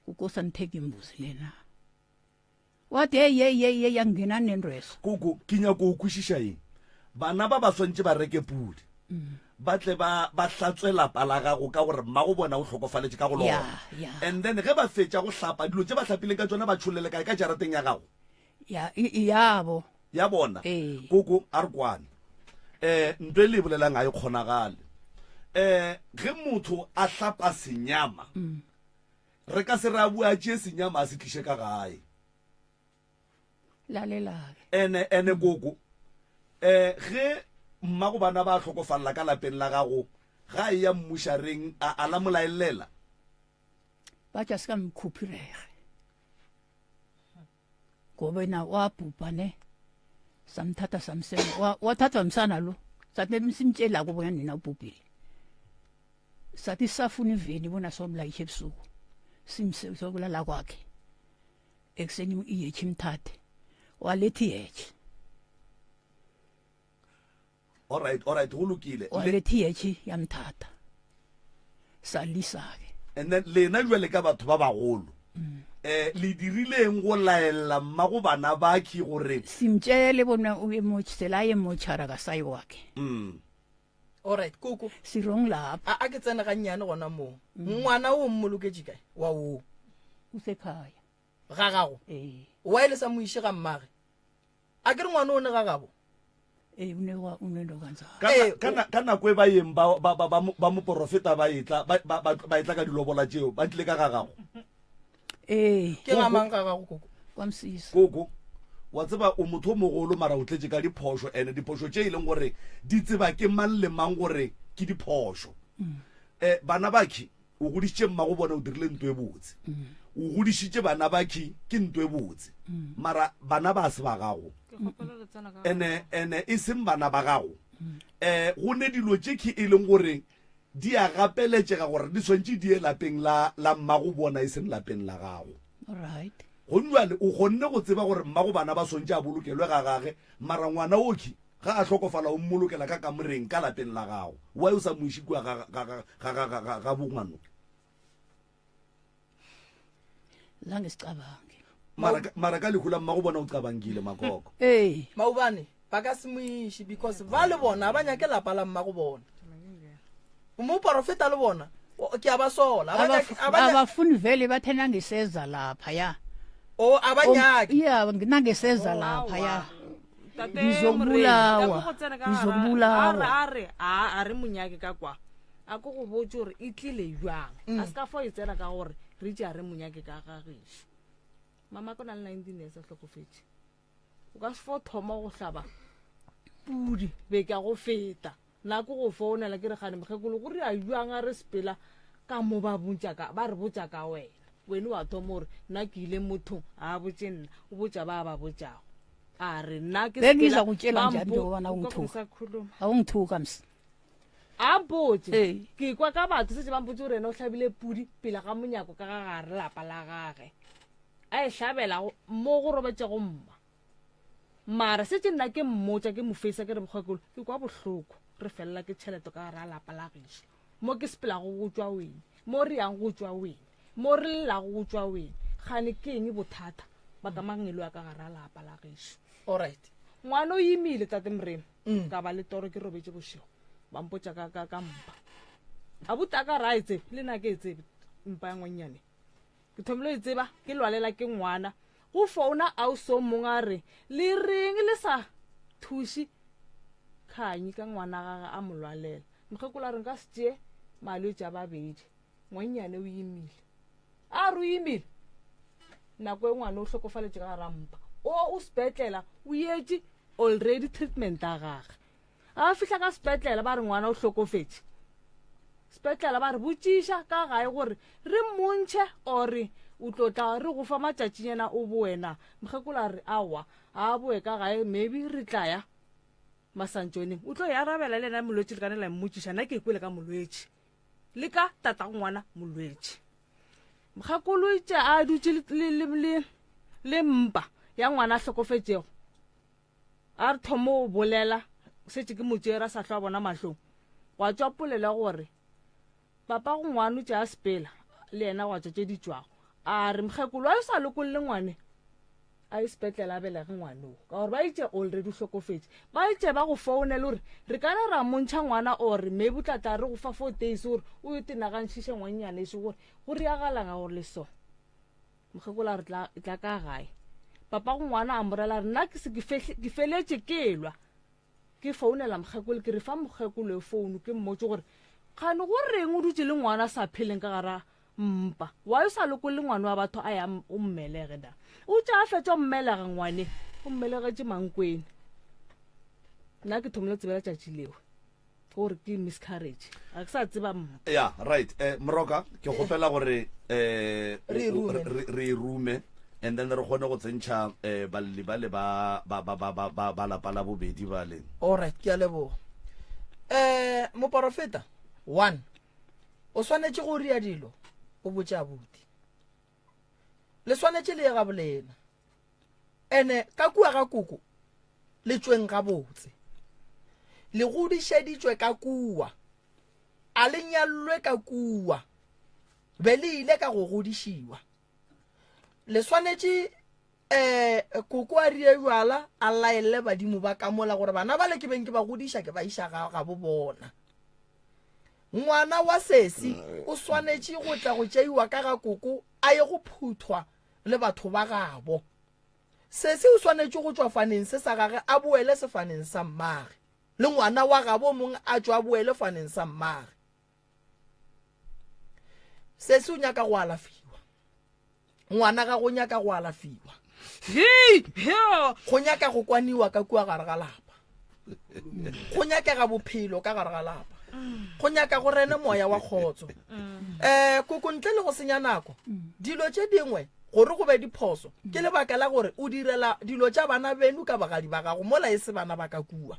kukosa nitheke imbuzi lena wathi ye yangena nendreso koko kinya ko ukwishisha eng bana ba swantse ba reke pudi ba tle ba hlatswe lapa la gago ka gore mma go bona o tlhokofaletše ka go lona and then ge ba fetša go hlapa dilo tse ba hlapileng ka tsona ba tšholele kae ka jarateng ya gago yabo ya bona koko a re kwane ntwe le bolelang a e kgonagale ge motho a hlapa senyama re ka se re a bua tšee senyama a se tliše ka gae ene koko ge mmago bana ba tlhokofalela ka lapeng la gago ga e ya mmušareng a la molaelela ba tša se ka mkhupirege gobena wa pupane samthatha samsena wathatha msana lo sathi simtshelako bonyana nina ubhubhile sathi safuna iveni bona somlayishe ebusuku simsekulala kwakhe ekuseni iyechi imthathe walethi yechi alright go lokile walethi yechi yamthatha salisa-ke and then lena jwale ka batho ba bagolo le dirileng go laela mmago bana ba ki gore simtshele bona o emotsela ye mochara ka sai wakhe alright koko sirong lapha a ke tsena ga nnyane gona mo ngwana o mmoloketse kae wa o usekhaya ga gago wa ile sa moiše ga mmage a ke re ngwana o ne ga gabo unendo kanza ka nako e ba yeng ba moporofeta ba etla ka dilobola tšeo ba tlile ka ga gago ke ngamang ga gago koko kwamsisa koko wa tseba o motho o mogolo mara o tletse ka diphoso ene diphoso tše e leng gore di tseba ke mang le mang gore ke diphoso bana baki o godisitše mmago bona o dirile ntho e botse o godisitše bana baki ke ntho e botse mara bana ba se ba gago ene e seng bana ba gago go ne dilo tše ke e leng gore di a gapeletšega gore di swantše di ye lapeng la mmago bona e seng lapeng la gago gonjale o kgonne go tseba gore mmago bana ba swantše a bolokelwe ga gage mara ngwana oki ga a tlhokofala o mmolokela ka kamoreng ka lapeng la gago wa o sa moiši kua ga bongwano mara ka lekhu la mmago bona o qabangile makoko maubane ba ka se moiši because ba le bona ba nyake lapa la mmago bona umuprofeta le bona ke a ba sola abafuni vele bathena ngiseza lapha ya abanyaki ya nginangeseza lapha ya ngizokubulawa a re monyake ka kwa a ko go botse gore e tlile jwang a se ka fo e tsena ka gore re tša re monyake ka gageso mama ko na le 19 years a tlhokofetse o ka se fo thoma go hlaba pudi be ka go feta nako go founela ke re gane mokgekolo gore a jwang a re sepela ka mo ba re botsa ka wena wa thoma gore nna ke ile mothong a botse nna o botsa ba botsago a re nna ke then sepela, ngizakutshela ba njani mbo- njengoba na ungithuka. Ngisakhuluma. awungithuka msi a mpotse Eh. ke kwa ka batho setse ba mpotse gore ena o tlhabile pudi pele ga monyako ka ga gare lapa la gage a e tlhabela mo go robetsego mma mara setse nna ke mmotsa ke mofeisa ke re mokgwekolo ke kwa bohloko re felela ke tšhelete ka gare a lapa la gešo mo ke sepelago go tswa wene mo re yang go tswa wene mo re llelago go tswa wene gane ke eng bothata ba ka mangelo ya ka gare a lapa la gešo alright ngwana o imile tate morena ka ba le toro ke robetse bošego ba mpotsa ka mpa a buta ka ra etse le na ke etse mpa ya ngwannyane ke thomile e tseba ke lwalela ke ngwana go founa a o so mongwe a re le reng le sa thuši kganyi ka ngwana gaga a molwalela mokgekola reng ka se tšee malwetse a babedi ngwannyane o imile a re o imile nako e ngwana o hlokofaletše ka gara mpa o sepetlela o etse already treatment a gage a fihla ka sepetlela ba re ngwana o hlokofetse sepetlela ba re botšiša ka gae gore re montšhe ore o tlotla re go fa matšatšinyana o boena mokgekola re awa a boe ka gae maybe re tlaya masantšoneng o tlo ya arabela le ena molwetse le ka ne la mmotšiša nna ke kwele ka molwetse le ka tata ngwana molwetse mokgekolo itše a dutše le mpa ya ngwana a hlokofetšego a re thomo o bolela setse ke motšera sa hlwa bona mahlong wa tswa polela gore papa go ngwana tše a sepela le ena wa tswa tše di tswago a re mokgekolo a e sa lokolle ngwane a e sepetlela a belege ngwaneo ka gore ba itše already o hlokofetse ba itše ba go founele gore re ka ne ra montšha ngwana ore maybe tlatla re go fa 4 days gore o yo tenagantšhiše ngwannyane ese gore go reagalanga gore le so mokgekola re tla ka gae papa go ngwana a morela re nna ke feletše ke lwa ke founela mokgekolo ke re fa mokgekolo e founu ke mmotse gore kgane go reng o dutse le ngwana sa pheleng ka gara mpa wa yo sa lokolle ngwana wa batho a ya o mmelege da o tša a fetša o mmelega ngwane o mmelegetše mankwene nna ke thomile tsebela tšatši leo gore ke miscarriage a ke sa tseba mpa ya right moroka ke gopela gore re rume and then re kgone go tsentšha balli bale ba lapa la bobedi bale alright ke a leboga moporofeta 1 o swanetše go ria dilo o botse abuti le swanetše le ye ga bolena ene ka kua ga koko le tsweng ga botse le godišeditšwe ka kua a le nyallwe ka kua be le ile ka go godišiwa le swanetše koko a rie jwala a laele badimo ba ka mola gore bana ba le ke beng ke ba godiša ke ba iša ga bo bona ngwana wa sesi o swanetše go tla go tšeiwa ka ga koko a ye go phuthwa le batho ba gabo sesi o swanetše go tswa faneng se sa gage a boele sefaneng sa mmage le ngwana wa gabo mongwe a tswa a boele faneng sa mmage sesi o nyaka go alafiwa ngwana ga go nyaka go alafiwa go nyaka go kwaniwa ka kua gare ga lapa go nyakega bophelo ka gare ga lapa go nyaka go rene moya wa kgotso koko ntle le go senya nako dilo tše dingwe gore go be diphoso ke lebaka la gore o direla dilo tša bana benu ka bagadi ba gago mola e se bana ba ka kua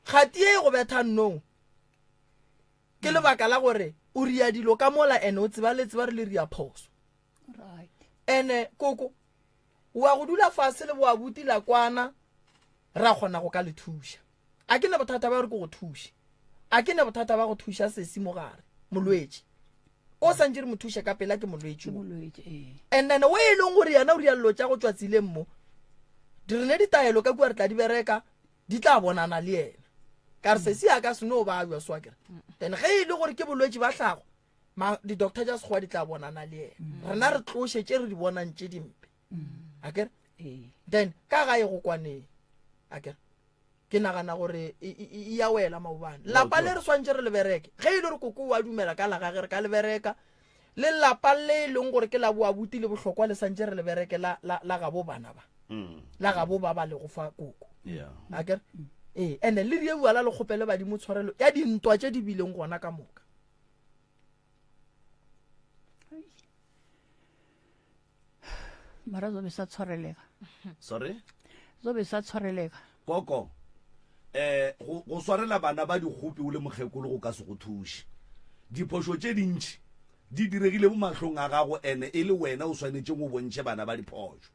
kgati e go betha nnong ke lebaka la gore o ria dilo ka mola ene o tseba le tseba re le ria phoso ene koko wa go dula fase le boa butila kwana ra kgona go ka le thuša a ke ne bothata ba gore ke go thuše a ke ne bothata ba go thuša sesi mo gare molwetse o santse re mo thuše ka pela ke molwetse and then o e leng gore yana o rialelo tša go tswa tsileng mo di rene ditaelo ka kua re tla di bereka di tla bonana le ena ka re sesi a ka se no ba jwa swakere then ge e le gore ke bolwetse ba tlhago di-doctor tša sekgowa di tla bonana le ena rena re tlošetse re di bonang tše dimpe akere then ka gae go kwaneng akere ke nagana gore e ya wela maobane lapa le re swantse re lebereke ge e le gore koko wa dumela ka la gage re ka lebereka le lapa le leng gore ke la boa buti le bohlokwa le santse re lebereke la gabo bana ba la gabo ba ba le go fa koko akere ene le rie bua la le kgopele badimo tshwarelo ya dintwa tše di bileng gona ka moka mara zobe sa tshwarelega sorry zobe sa tshwarelega koko go swarela bana ba dikgopi o le mokgekolo go ka se go thuše diphoso tše dintši di diregile mo matlhong a gago ene e le wena o swanetse go bontšhe bana ba diphoso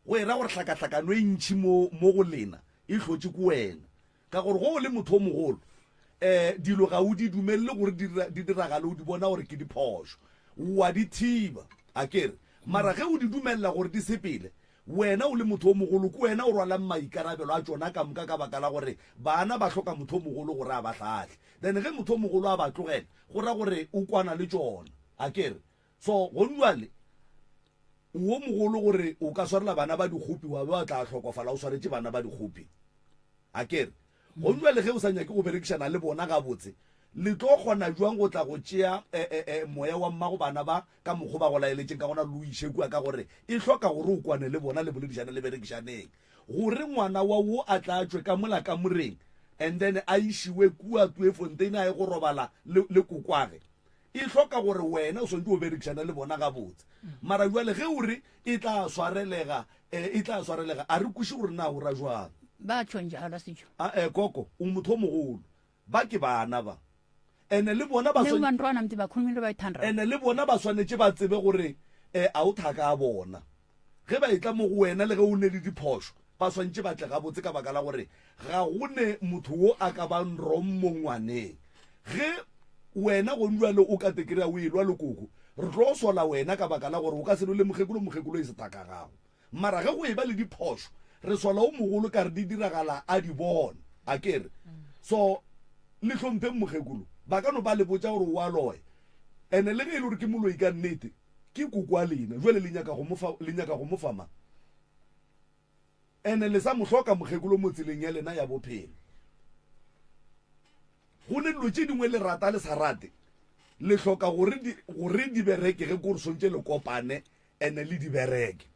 go era gore tlhakatlhakano e ntšhi mo go lena e hlotse ko wena ka gore go o le motho o mogolo dilo ga o di dumelele gore di diragale o di bona gore ke diphoso wa di thiba a kere mara ge o di dumelela gore di sepele wena o le motho o mogolo ko wena o rwalang maikarabelo a tsona ka moka ka baka la gore bana ba hloka motho o mogolo gore a ba hlahle then ge motho o mogolo a ba tlogela go ra gore o kwana le tsona a kere so gonjwale wo mogolo gore o ka swarela bana ba dikgopi wa ba tla tlhokofala o swaretse bana ba dikgopi a kere gonjwale ge o sa nyake go berekisana le bona ga botse le tlo kgona jwang go tla go tšea moya wa mmago bana ba ka mokgo ba go laeletseng ka gona le o išekua ka gore e hloka gore o kwane le bona le boledišane le berekišaneng gore ngwana wa wo a tla tswe ka mola ka moreng and then a išiwe kua tue fontaine a ye go robala le kokwage e hloka gore wena o swantse o berekišana le bona ga botse mara jwale ge o re e tla swarelega a re kuše gore na o ra jwang ba tshonjala sejo koko o motho o mogolo ba ke bana ba ene le bona ba bantwana mti bakhulumile ba ithanda ene le bona ba swanetse ba tsebe gore a o thaka a bona ge ba itla mo go wena le ge o ne le diphoso ba swantse ba tle ga botse ka baka la gore ga go ne motho wo a ka ba nrommo ngwaneng ge wena go njwale o ka tekere o ilwa lekoko re tlo sola wena ka baka la gore o ka se le mogekolo e se thaka gago mara ge go e ba le diphoso re sola o mogolo ka re di diragala a di bona a kere so le tlhomphe mogekolo ba ka no ba le botsa gore o a loye ene le ge e le gore ke moloi ka nnete ke koko a lena jwale le nyaka go mofama ene le sa mohloka mogekolo mo tseleng ya lena ya bophelo go ne dilo tše dingwe le rata le sa rate le hloka gore di bereke ge kore sontse le kopane ene le di bereke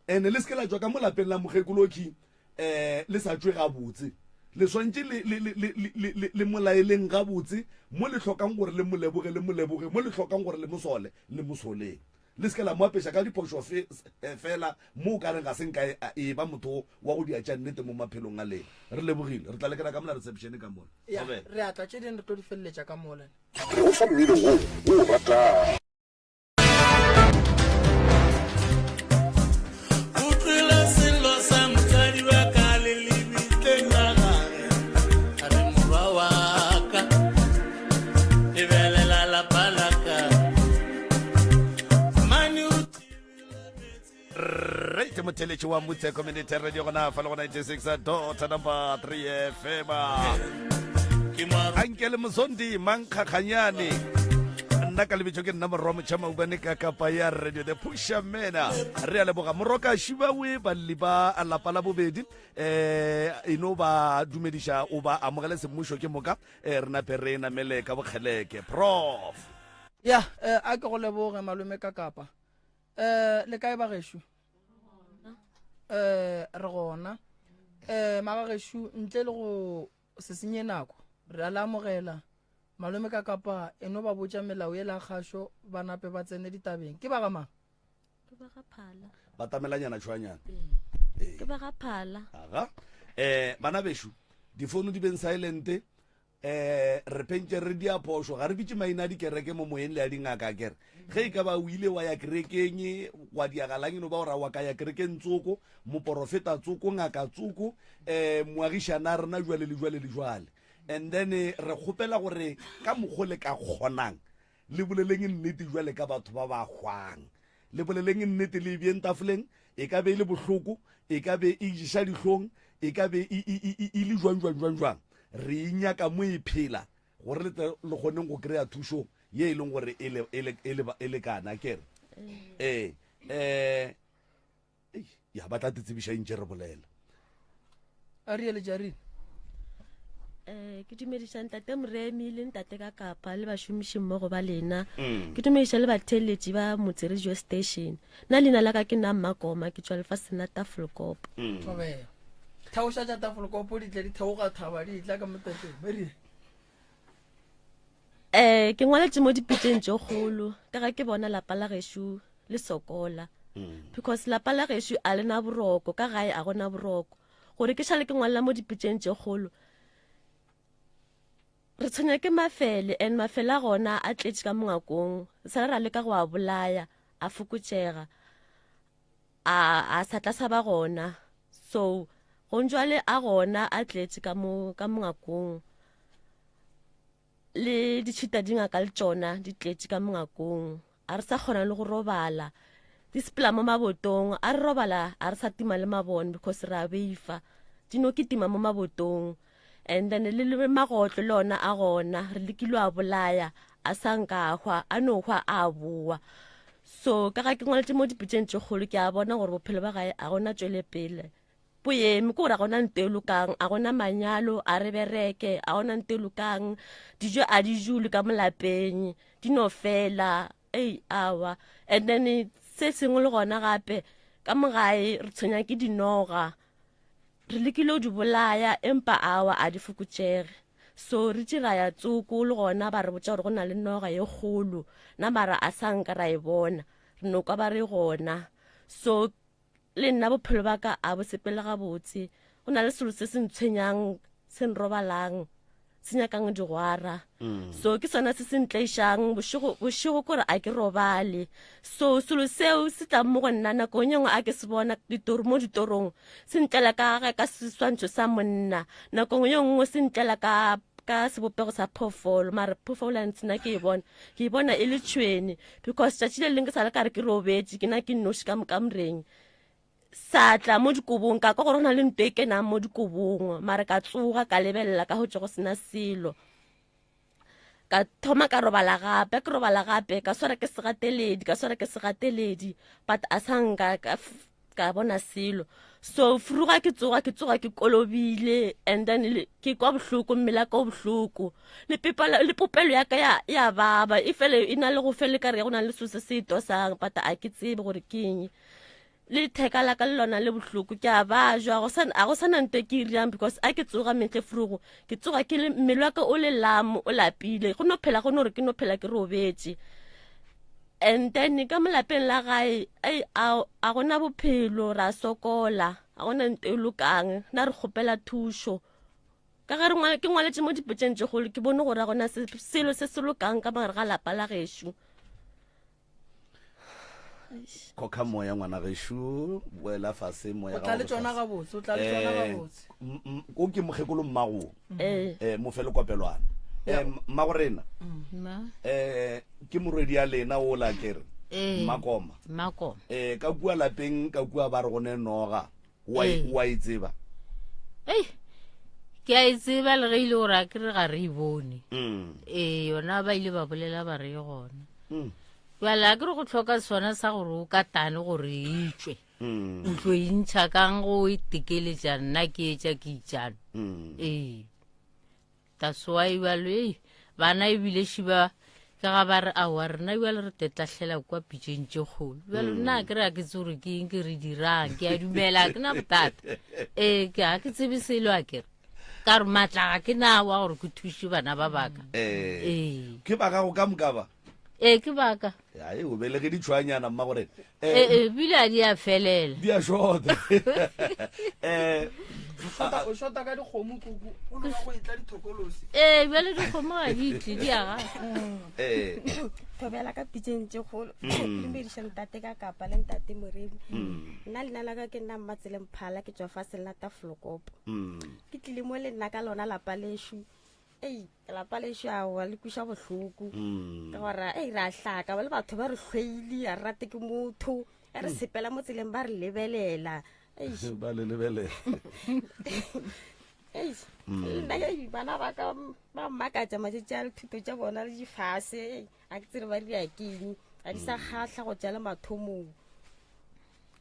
ene le se ke la tswa ka mo lapeng la mogekoloki le sa tswe ga botse le swantse le molaeleng ga botse mo le tlhokang gore le moleboge mo le tlhokang gore le mosoleng le se ke la mo apesa ka diphoso fela mo o ka reng ga seng ka e ba motho wa go dia tša nnete mo maphelong a lena re lebogile re tla lekela ka mola reception ka mona re atla tše dingwe re tlo di feleletša ka mola o fa mmele o ratang motheletši wa motse community radio gona fa le go 96.3 FM ankele mosondi mankgakganyane nna ka lebitso ke nna morwa motšhamaubane ka kapa ya radio the pusher mena re a leboga moroka šibawe balli ba lapa la bobedi eno ba dumediša o ba amogele semmušo ke moka re nape re namele ka bokgeleke prof ya a ke go leboge malome ka kapa le kae ba gešo re gona magageshu ntle le go se senye nako re a amogela malome ka kapa eno ba botša melao e la kgašo ba nape ba tsene ditabeng ke ba ga mang ke ba ga phala ba tamelanyana tšhwanyana ke ba ga phala aga bana bešo difounu di beng silente re pentse re di aphoso ga re bitse maina a dikereke mo moyeng le a dingaka kere ge e ka ba o ile wa ya kerekeng wa diagalang eno ba o ra wa ka ya kerekeng tsoko moporofeta tsoko ngaka tsoko moagišana a rena jwale le jwale and then re kgopela gore ka mokgo le ka kgonang le boleleng nnete jwale ka batho ba ba hwang le boleleng nnete le beng tafoleng e ka be le bohloko e ka be e jiša dihlong e ka be e le jwang re inyaka mo e phela gore le kgoneng go kry-a thušo ye e leng gore e le kana kere ya ba tla tetsebiša ntše re bolela a riele jarine ke dumediša ntate moremi le ntate ka kapa le bašomiši mmogo ba lena ke dumediša le batheletši ba motse radio station nna leina la ka ke nna mmakoma ke tswa lefaseng la tafolkopo theoša tša tafolkopo di tla di theoga thaba di tla ka motateng marie ke ngwaletše mo dipitšeng tše kgolo ka ga ke bona lapa la gešo le sokola because lapa la gešo a lena boroko ka gae a gona boroko gore ke šale ke ngwalela mo dipitseng tše kgolo re tshwenya ke mafele and mafele a gona a tletše ka mongakong sa ra le ka go a bolaya a fokotšega a satla sa ba gona so gonjwale a gona a tletše ka mongakong le ditšhita dingaka le tšona di tletše ka mongakong a re sa kgona le go robala di sepela mo mabotong a re robala a re sa tima le mabone because re a beifa dino ke tima mo mabotong and then le magotlo le ona a gona re lekile a bolaya a sa nkagwa a no hwa a bua so ka ga ke ngwaletse mo dipitseng tše kgolo ke a bona gore bophelo ba gae a gona tšwele pele boemi ke gore a gona ntelokang a gona manyalo a re bereke a gona ntelokang dijo a di jule ka molapeng di no fela awa and then se sengwe le gona gape ka mogae re tshwenya ke dinoga re lekile o di bolaya empa awa a di fokotšege so re tšera ya tsoko le gona ba re botša gore go na le noga ye kgolo na mara a sa nka ra e bona re no kwa ba re gona so le nna bophelo ba ka a bo sepele gabotse go na le selo se se ntshwenyang se nrobalang se nyakang digwara so ke sona se se ntleišang bošego kore a ke robale so selo seo se tla mo go nna nako nyengwe a ke se bona mo ditorong se ntlela ka seswantšho sa monna nako ye nngwe se ntlela ka sebopego sa phofolo mara phofolo a ntsena ke e bona e le tšhweni because tšatši le leng ke sale ka re ke robetse ke na ke nnoši ka moreng sa tla mo dikobong ka gore go na le nto e kenang mo dikobong mara ka tsoga ka lebelela ka go tse go sena selo ka thoma ka robala gape ka swara ke segateledi but a sanka ka bona selo so fruga ke tsoga ke kolobile and then ke kwa bohloko mmela ka bohloko le popelo ya ka ya baba e fele ina le go fele ka re go na le so se se tosang but a ke tsebe gore keng le theka la ka le lona le bohloko ke a ba jwa a go sana nto ke riang because a ke tsoga mentle frugo ke tsoga ke le mmele wa ka o le lamo o lapile go no phela go no re ke no phela ke robetse and then ka molapeng la gae a gona bophelo ra sokola a gona nto e lokang na re kgopela thušo ka ge ke ngwaletse mo dipitseng tše kgolo ke bone gore a gona selo se se lokang ka magare ga lapa la gešo koka moya ngwana gešo boela fase moya o tla le tsona gabotse o ke mokgekolo mmago mo fele kopelwana mmago rena ke morwedi ya lena o la kere makoma ka kua lapeng ka kua ba re gone noga wa e tseba ke a e tseba le ge ile gore a kere ga re e bone yona ba ile ba bolela ba re gona jwale a kere go tlhoka sona sa gore o katane gore e tšwe o tlo e ntšha kang go e tekeletša nna ke etša ke itšano that's why jwalo bana ebile šiba ka ga ba re aowa rena jwale re tetlatlhela kwa pitšeng tše kgolo jwale nna kere a ke tse gore ke eng ke re dirang ke a dumela ke na bothata ke a ke tsebe selo a kere ka re matlaga ke na wa gore ke thuše bana ba baka ke baka go ka moka ba ke baka o belege ditšhwanyana mma gore bile a di a felela di a shota o shota ka dikgomo kuku o no go itla dithokolosi bjale dikgomo ga di itle di aga thobela ka pitseng tše kgolo le mediša ntate ka kapa le ntate moremi nna lena la ka ke nna mmatsele mphala ke tswa fase lena tafolokopo ke tlile mo le nna ka lona lapa lešo lapa lešo awa le kuša bohloko ka gore re a hlaka ba le batho ba re hlweile a rate ke motho e re sepela mo tseleng ba re lebelela ba le lebelela bana ba ka ba mmakatša matšatši a dithuto tša bona le difase a ke tsere ba dia keng a di sa kgatlha go tša le mathomong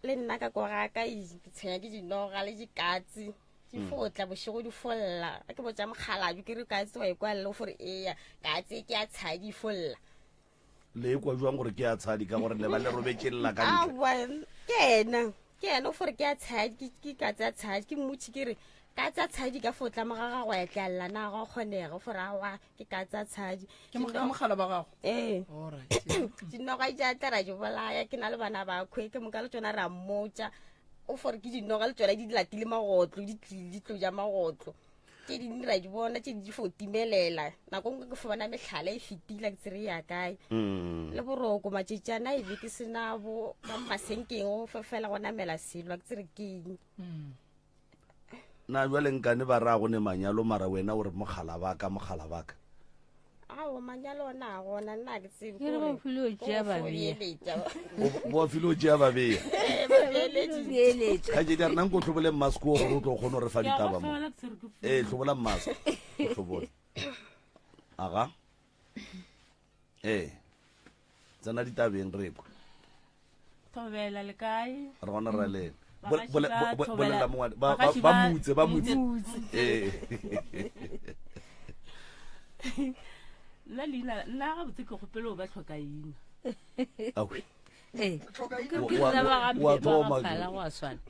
le nna ka kogaka ke tshwenya ke dinoga le dikatse di fotla bošego di folla a ke botša mokgalaju ke re katse wa ekwa le gore katse ke a tshadi folla le ekwa jwang gore ke a tshadi ka gore le ba le robetšelela ka ke ena o gore ke a tshadi ke katse a tshadi ke mmotši ke re ka tsa tshadi ka fotla mogaga go etlela na go kgonega for awa ke ka tsa tshadi ke mogala ba gago alright dinoga ja tla jo bolaya ke na le bana ba khwe ke mo ka le tsona ra mmotsa o for ke dinoga le tsona di latile magotlo di tloja magotlo ke di ra di bona tse di fotimelela na go ke fona mehlala e fitila ke tsere ya kae le boroko matšetšana e be ke sena bo ba masenkeng o fela gona mela silwa ke tsere keng na jwa lenkane ba ra go ne manyalo mara wena o re mogala baka ao manyalo na gona nna ke tsebe ke re ba filo tšea babea bo filo tšea babea ka je di re nang go tlhobole masko gore o tlo kgona re fa ditaba mo tlhobola masko tlhobole aga tsena ditabeng re kwa thobela le kae re gona ra lena bolela mongwane ba mutse la lina la ga botse ke gopelo ba tlhokaina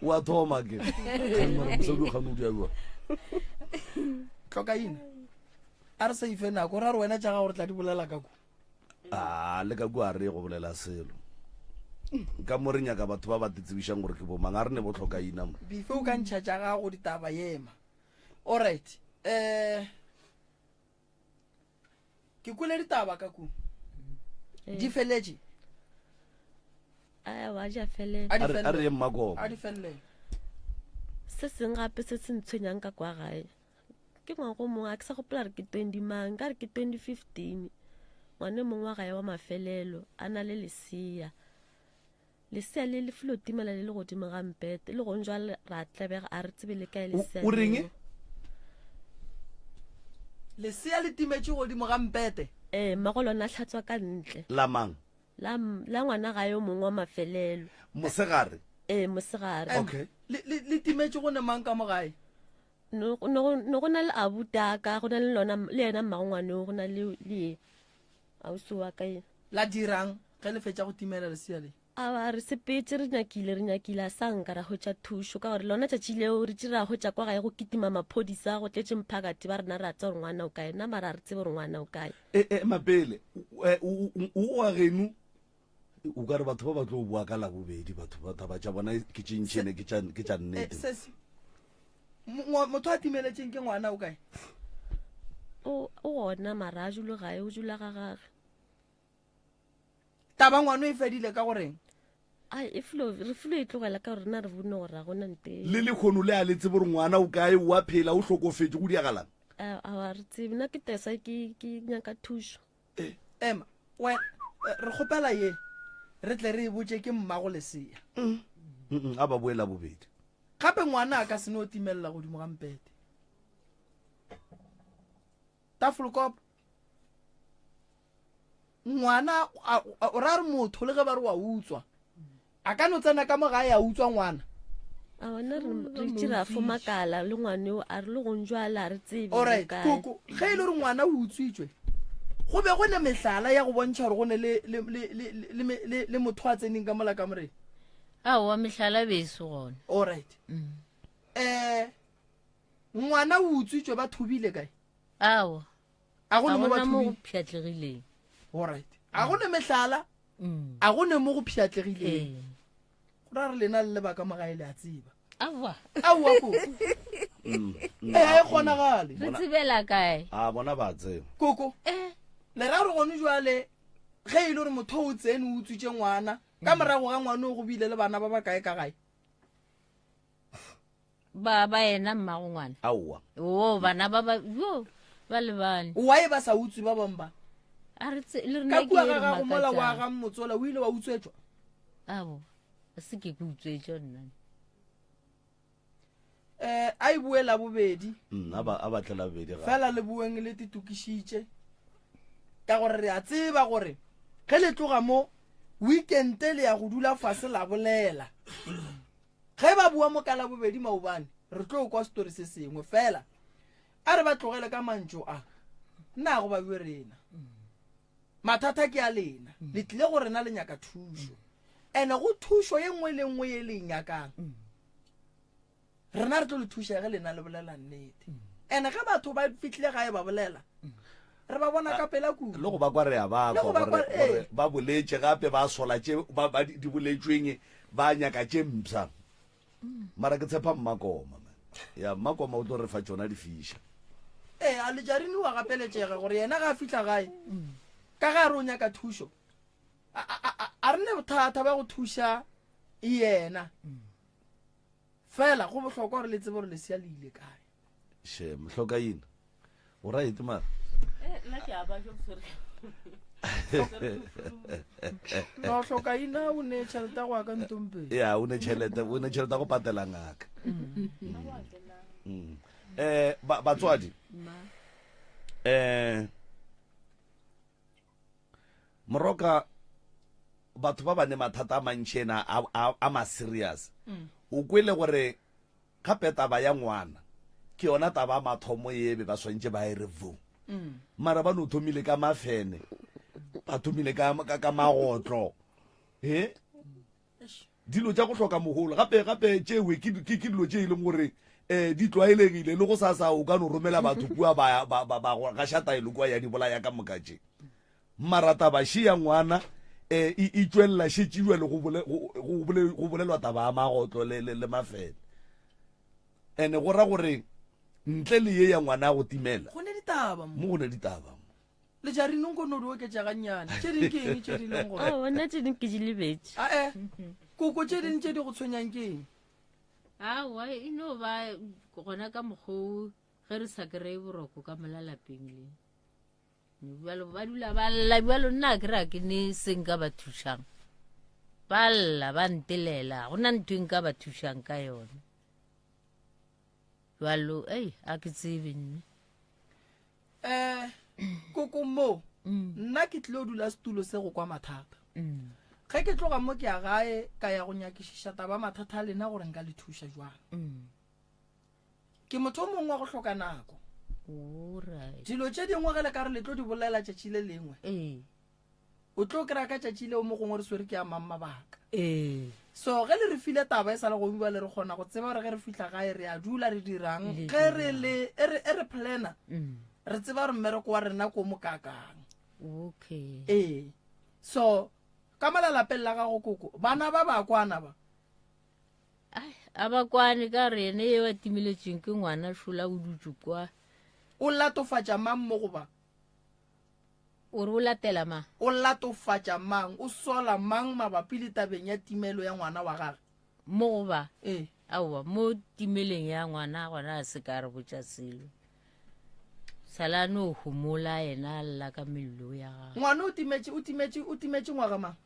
wa thoma ke tlhokaina a re sa ife nako ra re wena tša ga gore tla di bolela kako le kako a re go bolela selo ka mo re nyaka batho ba ba tsebišang gore ke bomang a re ne bo tlhokaina mo bife o ka ntšha tša gago ditaba yema alright ke kwele ditaba ka ku di feletše wa ja felela a re mmakoma a di felelela se seng gape se se ntshwenyang ka kwa gae ke ngwago mongwe a ke sa gopola re ke 20 mang ka re ke 2015 ngwane mongwe wa gae wa mafelelo a na le lesea le le flotimela le godimo ga mpete le go njwa ra tlabega a re tsebe le kae lesea o reng lesea le timetše godimo ga mpete mmago lona a tlhatswa ka ntle la mang la ngwana gae o mongwe wa mafelelo mosegare mosegare okay le timetše go ne mang ka mo gae no go na le abutaka go na le lona le yena mmagongwane go na le ausi wa kae la dirang ge le fetša go timela lesea le a re sepetse re nyakile a sa nka ra hwetša thušo ka gore lona tšatši leo re tšea ra hwetša kwa gae go kitima maphodisa go tletse mphakati ba rena ra tsa gore ngwana o kae nna mara re tsebe gore ngwana o kae mapele o wa geno o ka re batho ba ba tlo bua ka la bobedi batho ba taba tša bona ke tšintšhene ke tša nnete motho a timeletšeng ke ngwana o kae o gona mara a julo gae o jula ga gage taba ngwana e fedile ka goreng re filo e tlogela ka gore na re bone gore ga gona nte le lekgono le a letse gore ngwana o kae wa phela o hlokofetse go diagalang a re tsebe nna ke tesa ke nyaka thušo ema re kgopela ye re tle re e botse ke mmago lesea a ba boela bobedi gape ngwana a ka se ne o timelela godimo ga mpete tafolkopo ngwana o ra re motho le ge ba re wa utswa a ka no tsena ka mo gae a utswa ngwana a bona re tšira fo makala le ngwane o a re le go njwala a re tsebe alright koko ge e le gore ngwana o utswitswe go be go ne mehlala ya go bontšha gore go ne le motho a tseneng ka mola ka moreng aowa mehlala beso gona alright ngwana o utswitswe ba thubile kae aowa a go ne mo ba mo thubile pšhatlegileng alright a go ne mehlala a go ne mo go pšhatlegileng go ra re lena le lebaka magae le a tseba aowa ko e kgonagale re tsebela kae a bona ba tseba koko le ra re gone jwale ge e le gore motho o tsene o utswitse ngwana ka morago ga ngwana o go bile le bana ba ba kae ka gae ba ena mmago ngwana aowa o bana ba le bane wa e ba sa utswi ba bang ba a re le ka rena kua ga gago mola wa ga mmotsola o ile wa utswetswa abo se ke utswetswa nna a e buela bobedi a batlela bobedi fela le bueng le titukišitše ka gore re a tseba gore ge le tloga mo weekend le ya go dula fase la bolela ge ba bua mo kala bobedi maobane re tlo kwa story se sengwe fela a re ba tlogele ka mantšo a nna go ba bue rena mathata ke a lena le tlile go rena le nyaka thušo ene go thušo ye nngwe le nngwe ye le nyakang rena re tlo le thuša ge lena le bolela nnete ene ge batho ba fitlhile gae ba bolela re ba bona ka pela kudu le go ba kwa re ya ba gore ba boletse gape ba sola tše di boletsweng ba nyaka tše mpsa mara ke tshepa Mmakoma ya Mmakoma o tlo re fa tšona di fiša a Lejarini wa gapeletšega gore yena ga a fitlha gae ka ga re o nyaka thušo a re ne bothata ba go thuša yena fela go bohlokwa gore le tsebe gore lesea le ile kae she Mhlokaina o right mara no Hlokaina o ne tšhelete go ya ka ntompe ya o ne tšhelete go patela ngaka batswadi Moroka batho ba bane mathata a mantšhena a ma-serious o kwele gore gape taba ya ngwana ke yona taba mathomo ebe ba swantse ba e revo mara ba no thomile ka mafene ba thomile ka magotlo dilo tša go hloka mogolo gape tšewe ke dilo tše e leng gore di tlwaelegile le go sasa o ka no romela batho kua ba ga shataelo kua ya di bolaya ka mokatše mara taba she ya ngwana e tswelela šetšiwa le go bolelwa taba ya magotlo le mafene ene go ra gore ntle le ye ya ngwana go timela go ne ditaba mo go ne ditaba Lejarini nko no di oketša gannyane tše di keng tše di leng gore nna tše ding ke di lebetse koko tše ding tše di go tshwenyang keng awa e no ba gona ka mokgwa ge re sa kry-e boroko ka molalapeng le ba dula ba lla bjalo nna ke ra ke ne seng ka ba thušang ba lla ba ntelela go na ntho e nka ba thušang ka yone bjalo a ke tsebe nne koko mo nna ke tlile o dula setulo se go kwa mathata ge ke tloga mo ke ya gae ka ya go nyakišiša taba mathata a lena gore nka le thuša jwang ke motho o mongwe wa go hloka nako dilo tše dingwe ge le ka re le tlo di bolela tšatši le lengwe o tlo kry-a ka tšatši leo mo gongwe re swere ke ya mang mabaka so ge le re file taba e sa le go bua le re kgona go tseba gore ge re fitlha gae re a dula re dirang ge re plana re tseba gore mmereko wa rena ko mo kakang so ka malalapeng la gago koko bana ba ba kwana ba a ba kwane ka re ene ye wa timiletseng ke ngwana šola o dutse kwa o latofatša mang mo goba o re o latela mang o latofatša mang o sola mang mabapi le tabeng ya timelo ya ngwana wa gage mo goba aowa mo timeleng ya ngwana gona a se ka re botša selo salane o homola ena a lla ka mello ya gage ngwana o timetše ngwaga mang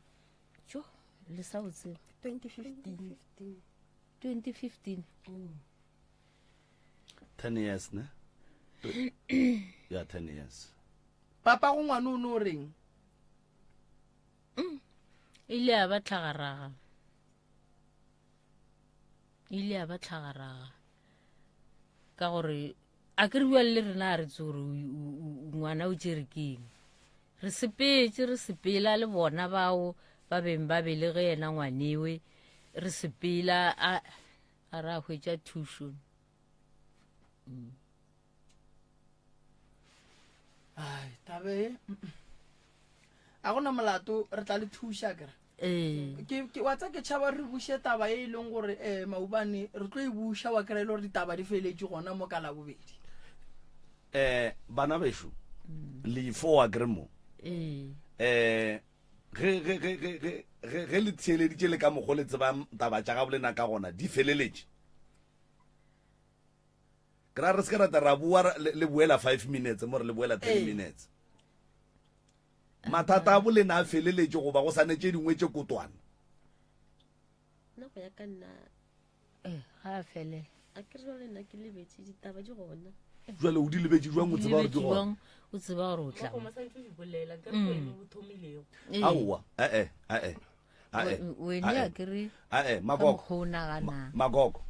jo le sa o tseba 2015 10 years ne ya 10 years papa go ngwana o ne o reng ile a ba tlhagaraga ka gore a ke re bua le rena a re tse gore ngwana o tšere keng re sepela le bona bao ba beng ba belege yena ngwanewe re sepela a re a hwetša thušo tabe a gona molato re tla le thuša kere wa tsa ke tšhaba re buše taba e leng gore maubane re tlo e buša wa kry-e le gore ditaba di feletše gona mo ka labobedi bana bešo leifo wa kere mo ge le theeleditše le ka mokgo le tsebang taba tša gabolena ka gona di feleletše ke ra re se ke rata ra bua le boela 5 minutes mo re le boela 10 minutes mathata a bolena a feleletše goba go sanetše dingwe tše kotwana nako ya ka nna ga a felela a ke re gore nna ke lebetse ditaba di gona jale o di lebetse jwang o tseba gore di gona o tseba gore o tla aowa wene a kere makoko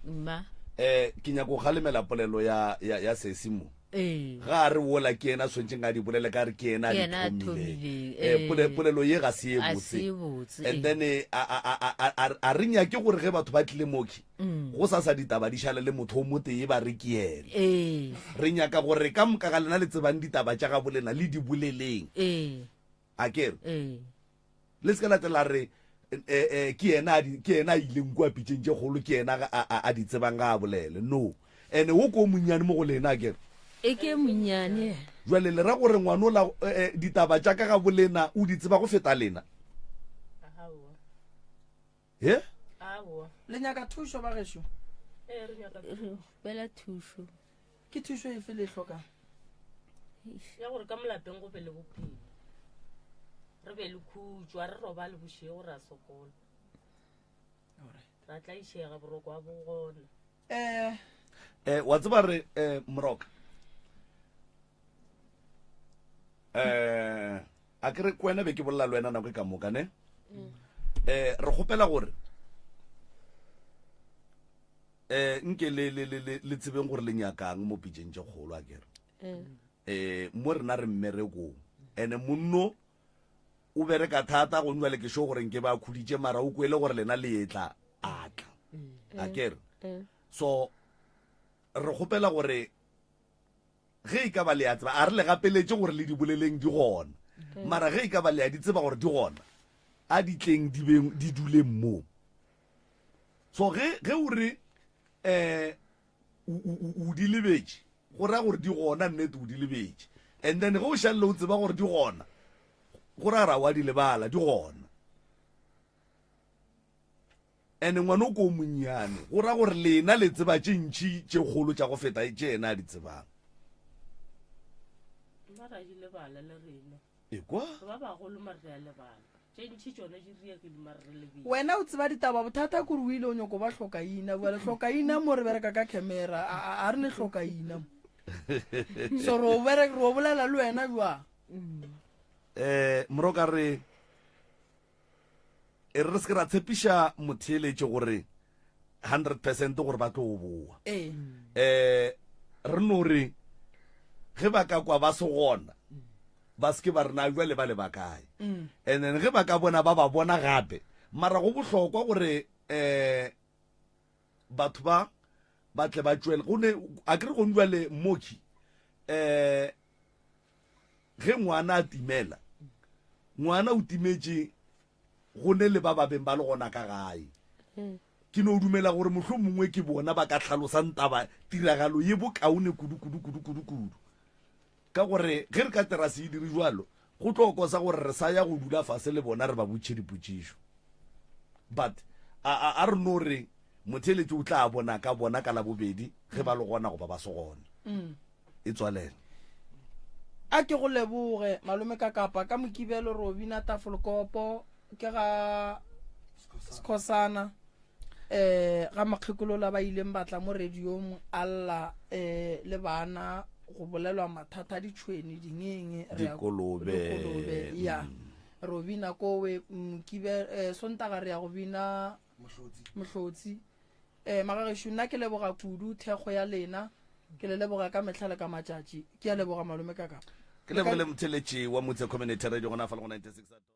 ke nyako galemela polelo ya sesimo ga re wola ke ena swentšeng a di bolele ka re ke ena a di thomileng polelo ye ga se e botse and then a re nyake gore ge batho ba tlile moki go sa ditaba di šale le motho o motee ba re ke ene re nyaka gore ka moka ga lena le tsebang ditaba tša ga bolena le di boleleng a kere le se ka latela re ke ena a ileng kua pitšeng tše kgolo ke ena a di tsebang ga a bolele no ene wo ko monnyane mo go lena akere ke monnyane jwale le ra gore ngwana ola ditaba tša ka ga bolena o di tseba go feta lena le nyaka thušo ba gešo bela thušo ke thušo e fe le tlhokang ya gore ka molapeng go be le bophelo re be le khutšwa re roba le bošego ra sokola ra tla išega boroko a bogona wa tseba re moroka a kere kwena be ke bolela le wena nako e ka moka ne re kgopela gore nke le tsebeng gore le nyakang mo pitšeng tše kgolo a kere mo rena re mmerekong ene monno o bereka thata go nwa le ke sho gore nke ba khuditše mara o kwele gore lena le etla atla a kere so re kgopela gore ge e ka ba le ya tseba a re le gapeletše gore le di boleleng di gona mara ge e ka ba le ya di tseba gore di gona a di tleng di duleng mo so ge o re o di lebetše go raya gore di gona nnete o di lebetše and then ge o šalele o tseba gore di gona go rara wa di lebala di gona ene ngwana o ko monnyane go raya gore lena le tseba tše ntšhi tše kgolo tša go feta tše ena a di tsebang ekwa wena o tseba ditaba bothata kore o ile o nyako ba hlokaina bale hlokaina mo re bereka ka camera a re ne hlokaina so ro bolela le wena jwa moroka re re se ra tshepiša motheeletše gore 100% gore ba tlo boa re no re ge ba ka kwa ba se gona ba se ke ba rena jwa le ba le ba kae and then ge ba ka bona ba bona gape mara go bohlokwa gore batho ba tle ba tšwele gone a kere go njwa le moki ge ngwana a timela ngwana o timetše gone le ba beng ba le gona ka gae ke no dumela gore mohlho mongwe ke bona ba ka tlhalosang taba tiragalo ye bokaone kudu ka gore ge re ka terase e dire jwalo go tlo kosa gore re sa ya go dula fase le bona re ba botše dipotšišo but a re no re motheeletše o tla bona ka la bobedi ge ba le gona go ba se gona e tswalela a ke go leboge malome ka kapa ka mokibelo ro bina tafolkopo ke ga Skhosana ga makgekolola ba ileng batla mo radiong alla le bana go bolelwa mathata ditšhweni dingenge dikolobe ya ro bina kowe mkibe sontaga re ya go bina mohlotsi magagesho nna ke leboga kudu thekgo ya lena ke le leboga ka metlhale ka matšatši ke ya leboga malome ka kapa ke lebogele motheletši wa motse community radio gona fa le go 96